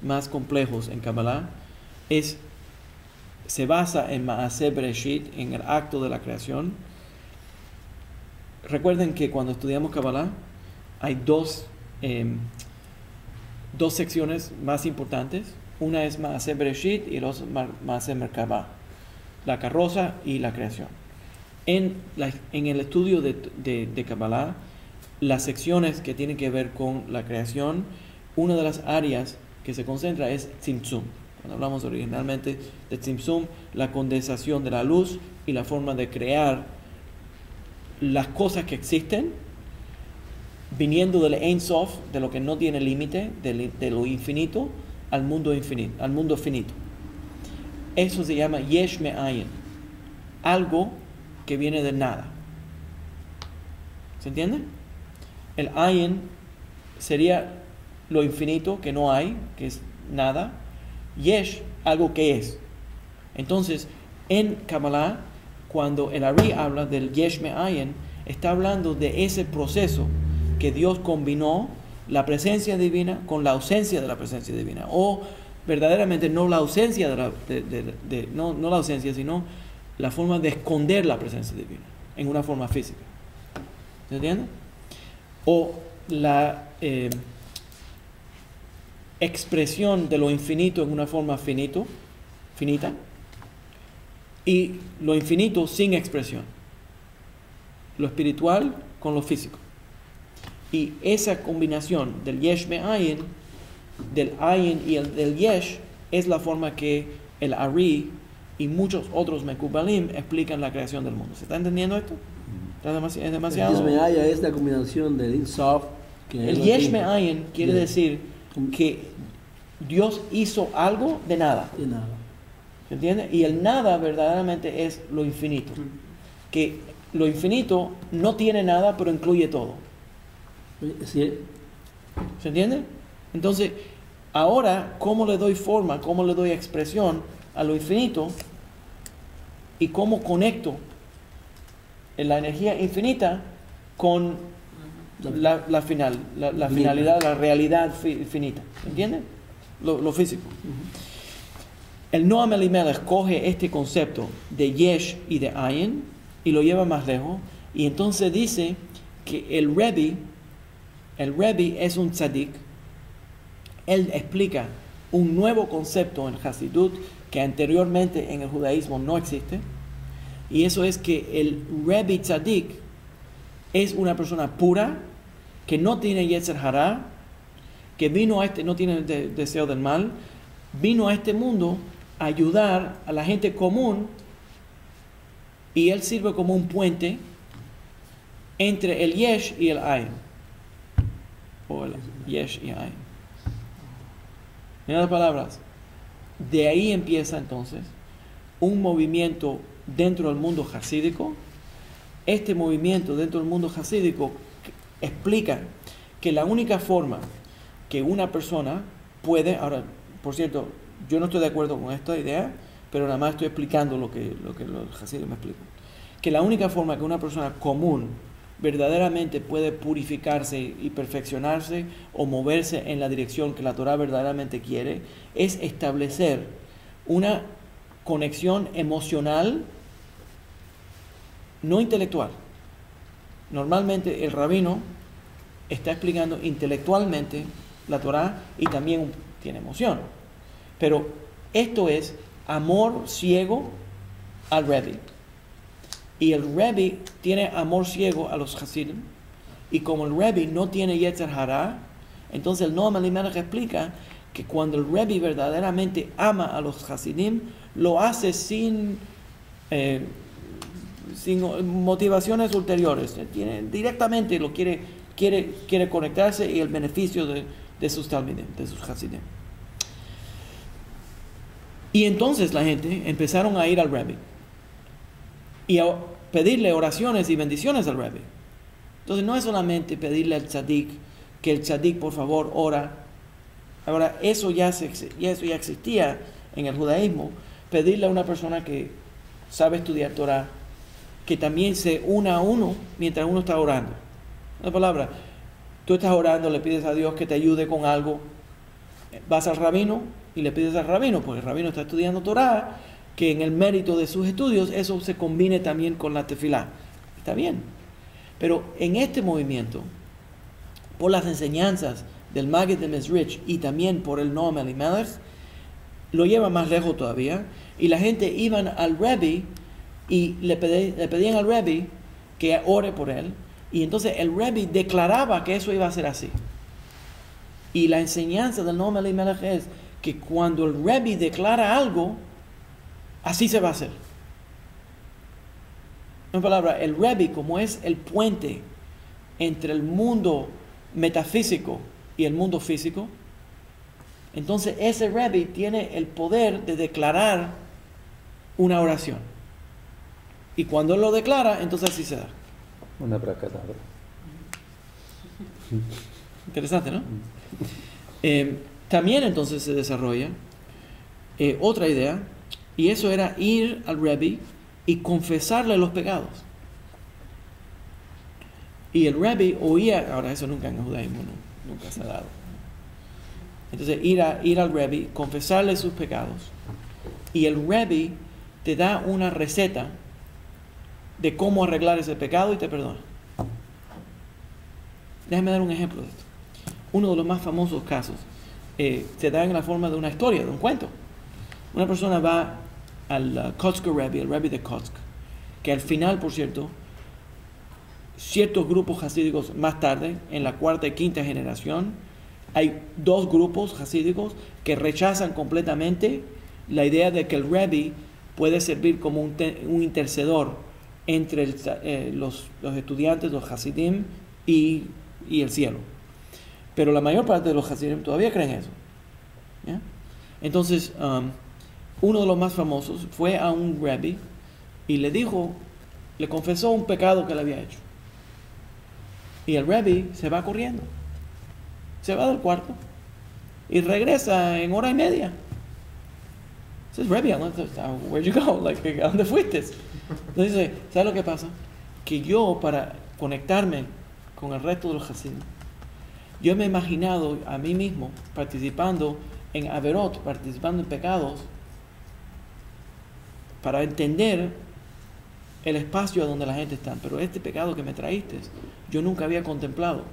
más complejos en Kabbalah, se basa en Maaseh Bereshit, en el acto de la creación. Recuerden que cuando estudiamos Kabbalah hay dos secciones más importantes. Una es Maaseh Bereshit y los Maaseh Merkabah, la carroza y la creación. En el estudio de Kabbalah, las secciones que tienen que ver con la creación, una de las áreas que se concentra es Tzimtzum. Cuando hablamos originalmente de Tzimtzum, la condensación de la luz y la forma de crear las cosas que existen, viniendo del Ein Sof, de lo que no tiene límite, de lo infinito, al mundo infinito, al mundo finito. Eso se llama Yesh Me'ayin, algo que viene de nada. ¿Se entiende? El Ayin sería lo infinito, que no hay, que es nada. Yesh, algo que es. Entonces, en Kabbalah, cuando el Ari habla del Yesh Me'ayin, está hablando de ese proceso que Dios combinó la presencia divina con la ausencia de la presencia divina, o verdaderamente no la ausencia no la ausencia, sino la forma de esconder la presencia divina en una forma física. ¿Se entiende? O la expresión de lo infinito en una forma finita, y lo infinito sin expresión, lo espiritual con lo físico. Y esa combinación del Yesh Me'ayin, del Ayin y del Yesh, es la forma que el Ari y muchos otros Mekubalim explican la creación del mundo. ¿Se está entendiendo esto? ¿Es demasiado? El Yesh Me'ayin es la combinación del Ein Sof. El Yesh Me'ayin quiere decir que Dios hizo algo de nada. De nada. ¿Se entiende? Y el nada verdaderamente es lo infinito. Que lo infinito no tiene nada, pero incluye todo. Sí. ¿Se entiende? Entonces, ahora, ¿cómo le doy forma, cómo le doy expresión a lo infinito? Y cómo conecto la energía infinita con la finalidad, la realidad finita. ¿Entiende? Lo físico. El Noam Elimelech coge este concepto de Yesh y de Ayin y lo lleva más lejos, y entonces dice que el Rebbe es un tzadik. Él explica un nuevo concepto en Hasidut que anteriormente en el judaísmo no existe, y eso es que el Rebbe tzadik es una persona pura, que no tiene Yetzer Hara, que no tiene deseo del mal, vino a este mundo a ayudar a la gente común, y él sirve como un puente entre el Yesh y el Ayin, o el Yesh y Ayin. Mira las palabras. de ahí empieza entonces un movimiento dentro del mundo hasídico. Este movimiento dentro del mundo hasídico explica que la única forma que una persona puede, ahora, por cierto, yo no estoy de acuerdo con esta idea, pero nada más estoy explicando lo que los hasídicos me explican, que la única forma que una persona común verdaderamente puede purificarse y perfeccionarse o moverse en la dirección que la Torah verdaderamente quiere es establecer una conexión emocional, no intelectual. Normalmente el rabino está explicando intelectualmente la Torah y también tiene emoción, pero esto es amor ciego al Rebbe. Y el Rebbe tiene amor ciego a los Hasidim. Y como el Rebbe no tiene Yetzer Hara, entonces el Noam Elimelech explica que cuando el Rebbe verdaderamente ama a los Hasidim, lo hace sin motivaciones ulteriores. Directamente lo quiere conectarse y el beneficio de sus Talmidim, de sus Hasidim. Y entonces la gente empezaron a ir al Rebbe y a pedirle oraciones y bendiciones al Rebbe. Entonces no es solamente pedirle al tzadik que el tzadik por favor ora. Ahora eso ya existía en el judaísmo. Pedirle a una persona que sabe estudiar Torah que también se una a uno mientras uno está orando. Una palabra, tú estás orando, le pides a Dios que te ayude con algo, vas al rabino y le pides al rabino, porque el rabino está estudiando Torah, que en el mérito de sus estudios eso se combine también con la tefilá. Está bien. Pero en este movimiento, por las enseñanzas del Maggid de Mezrich y también por el Noam Elimelech, lo lleva más lejos todavía, y la gente iban al Rebbe y le pedían al Rebbe que ore por él, y entonces el Rebbe declaraba que eso iba a ser así. Y la enseñanza del Noam Elimelech es que cuando el Rebbe declara algo, así se va a hacer. En palabra, el Rebbe, como es el puente entre el mundo metafísico y el mundo físico, entonces ese Rebbe tiene el poder de declarar una oración. Y cuando él lo declara, entonces así se da. Una abracadabra. Interesante, ¿no? También entonces se desarrolla otra idea, y eso era ir al Rebbe y confesarle los pecados. Y el Rebbe oía, ahora eso nunca en el judaísmo, nunca se ha dado. Entonces ir al Rebbe, confesarle sus pecados, y el Rebbe te da una receta de cómo arreglar ese pecado y te perdona. Déjame dar un ejemplo de esto. Uno de los más famosos casos se da en la forma de una historia, de un cuento. Una persona va al Kotzker Rebbe, el Rebbe de Kotzk, que al final, por cierto, ciertos grupos hasídicos más tarde, en la cuarta y quinta generación, hay dos grupos hasídicos que rechazan completamente la idea de que el Rebbe puede servir como un intercedor entre los estudiantes, los hasidim y el cielo. Pero la mayor parte de los hasidim todavía creen eso. ¿Ya? Entonces, uno de los más famosos fue a un Rebbe y le confesó un pecado que le había hecho. Y el Rebbe se va corriendo, se va del cuarto y regresa en hora y media. Dice, Rebbe, where'd you go? Like, ¿a dónde fuiste? Entonces dice, ¿sabes lo que pasa? Que yo, para conectarme con el resto de los hasidim, yo me he imaginado a mí mismo participando en averot, participando en pecados, para entender el espacio a donde la gente está. Pero este pecado que me traíste, yo nunca había contemplado.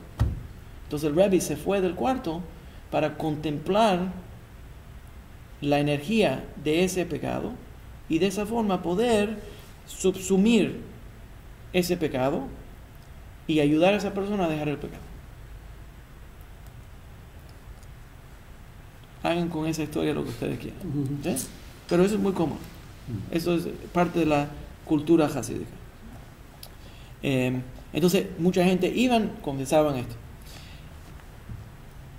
Entonces el Rebbe se fue del cuarto para contemplar la energía de ese pecado y de esa forma poder subsumir ese pecado y ayudar a esa persona a dejar el pecado. Hagan con esa historia lo que ustedes quieran. ¿Sí? Pero eso es muy común. Eso es parte de la cultura hasídica. Entonces, mucha gente confesaban esto.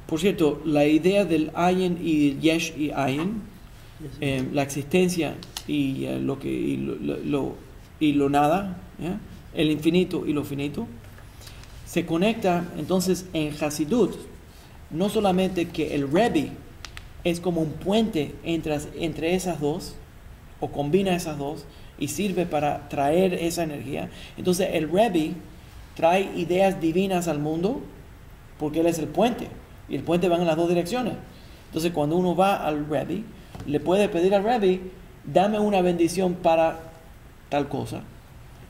Por cierto, la idea del ayin y yesh y ayin la existencia y lo nada, ¿ya? El infinito y lo finito, se conecta entonces en Hasidut, no solamente que el Rebbe es como un puente entre esas dos, o combina esas dos, y sirve para traer esa energía. Entonces el Rebbe trae ideas divinas al mundo, porque él es el puente, y el puente va en las dos direcciones. Entonces cuando uno va al Rebbe, le puede pedir al Rebbe, dame una bendición para tal cosa.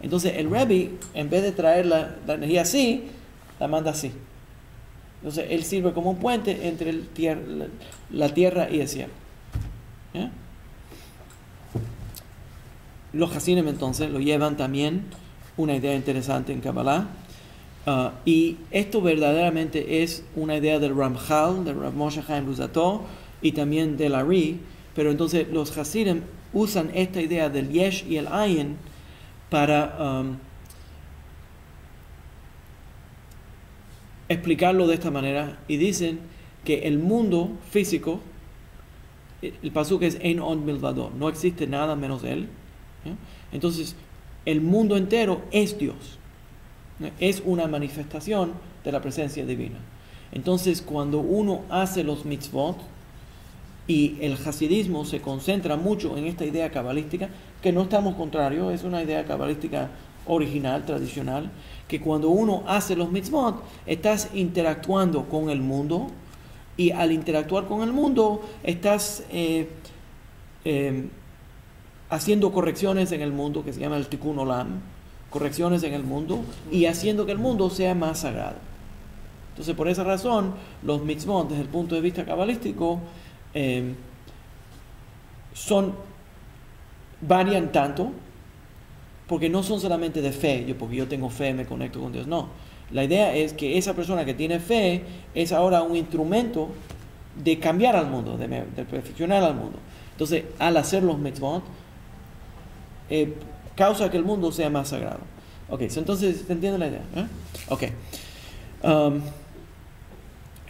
Entonces el Rebbe, en vez de traer la energía así, la manda así. Entonces él sirve como un puente entre la tierra y el cielo. ¿Ya? Los Hasidim entonces lo llevan también una idea interesante en Kabbalah. Y esto verdaderamente es una idea del Ramchal, del Rav Moshe Chaim Luzzatto, y también del Ari. Pero entonces los Hasidim usan esta idea del Yesh y el Ayin para explicarlo de esta manera, y dicen que el mundo físico, el pasuk es Ein od milvado, no existe nada menos él, ¿ya? Entonces el mundo entero es Dios, ¿ya? Es una manifestación de la presencia divina. Entonces cuando uno hace los mitzvot, y el hasidismo se concentra mucho en esta idea cabalística, que no estamos contrarios, es una idea cabalística original, tradicional, que cuando uno hace los mitzvot, estás interactuando con el mundo, y al interactuar con el mundo, estás haciendo correcciones en el mundo, que se llama el tikkun olam, correcciones en el mundo, y haciendo que el mundo sea más sagrado. Entonces, por esa razón, los mitzvot, desde el punto de vista cabalístico, varian tanto, porque no son solamente de fe, porque yo tengo fe, me conecto con Dios. No, la idea es que esa persona que tiene fe es ahora un instrumento de cambiar al mundo, de perfeccionar al mundo. Entonces, al hacer los mitzvot, causa que el mundo sea más sagrado. Ok, entonces, ¿te entiendes la idea? Ok.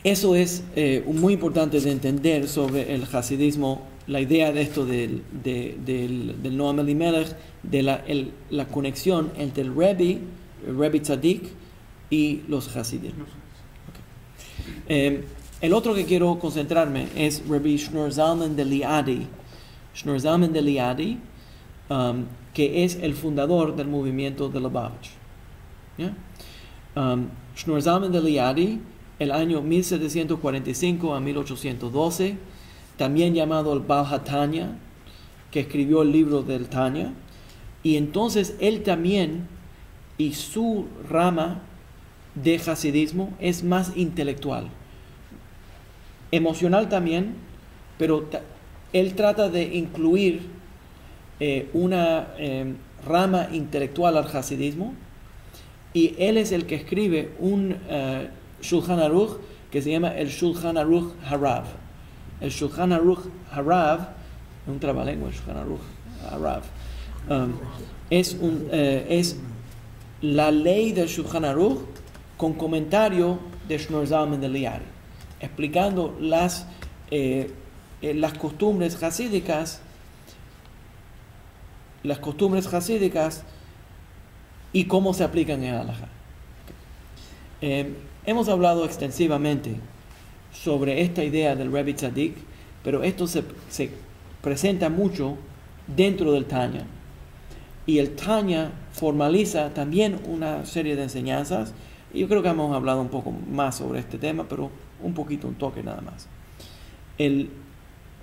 Eso es muy importante de entender sobre el hasidismo, la idea de esto del Noam Elimelech, de la conexión entre el Rebbe Tzadik y los Hasidim. Okay. El otro que quiero concentrarme es Rabbi Shneur Zalman de Liadi. Shneur Zalman de Liadi, que es el fundador del movimiento de Lubavitch. ¿Yeah? Shneur Zalman de Liadi, el año 1745 a 1812, también llamado el Baal HaTanya, que escribió el libro del Tanya, y entonces él también, y su rama de hasidismo es más intelectual, emocional también, pero él trata de incluir una rama intelectual al hasidismo, y él es el que escribe un Shulchan Aruch que se llama el Shulchan Aruch Harav. El Shulchan Aruch Harav, un trabalengua, el Shulchan Aruch Harav, es la ley del Shulchan Aruch con comentario de Shneur Zalman de Liadi, explicando las costumbres hasídicas, y cómo se aplican en Halajá. Hemos hablado extensivamente sobre esta idea del Rebbe Tzadik, pero esto se presenta mucho dentro del Tanya, y el Tanya formaliza también una serie de enseñanzas, y yo creo que hemos hablado un poco más sobre este tema, pero un toque nada más. El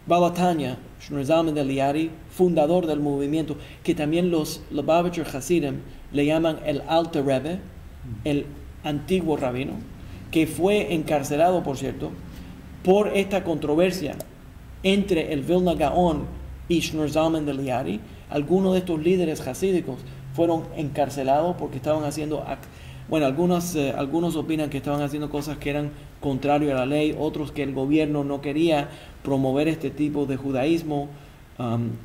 Baal HaTanya, Shneur Zalman de Liadi, fundador del movimiento, que también los Lubavitcher Hasidim le llaman el Alter Rebbe, el antiguo rabino, que fue encarcelado, por cierto, por esta controversia entre el Vilna Gaon y Shneur Zalman de Liadi. Algunos de estos líderes hasídicos fueron encarcelados porque estaban haciendo, algunos opinan que estaban haciendo cosas que eran contrarias a la ley, otros que el gobierno no quería promover este tipo de judaísmo,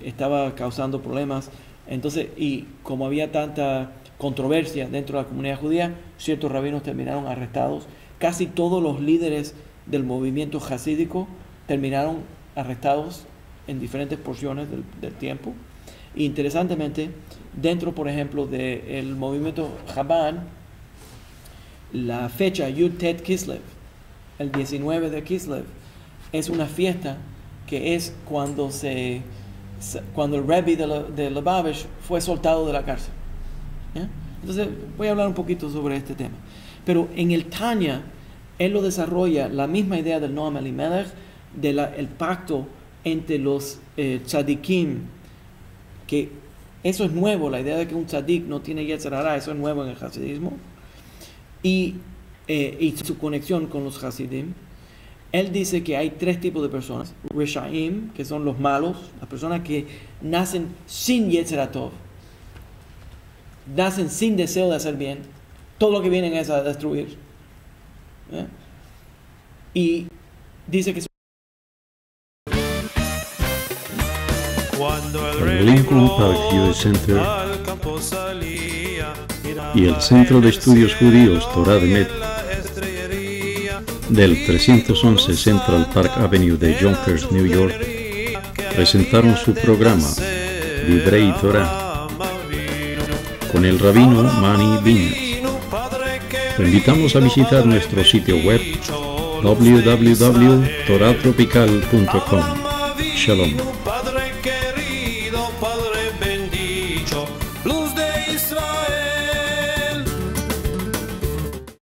estaba causando problemas. Entonces, y como había tanta controversia dentro de la comunidad judía, ciertos rabinos terminaron arrestados. Casi todos los líderes del movimiento hasídico terminaron arrestados en diferentes porciones del tiempo. Y interesantemente, dentro, por ejemplo, del movimiento Chabad, la fecha Yud Tet Kislev, el 19 de Kislev, es una fiesta que es cuando el Rebbe de Lubavitch fue soltado de la cárcel. ¿Ya? Entonces voy a hablar un poquito sobre este tema. Pero en el Tanya, él lo desarrolla la misma idea del Noam Elimelech, el pacto entre los tzadikim, que eso es nuevo, la idea de que un tzadik no tiene Yetzer Hara, eso es nuevo en el hasidismo, y su conexión con los hasidim. Él dice que hay tres tipos de personas: Rishaim, que son los malos, las personas que nacen sin Yetzer Hatov, nacen sin deseo de hacer bien, todo lo que vienen es a destruir. ¿Eh? Y dice que el Lincoln Park Youth Center y el Centro de Estudios Judíos Torah de Met del 311 Central Park Avenue de Yonkers, New York, presentaron su programa Divrei Torah con el rabino Mani Viñas. Te invitamos a visitar nuestro sitio web www.toratropical.com. Shalom.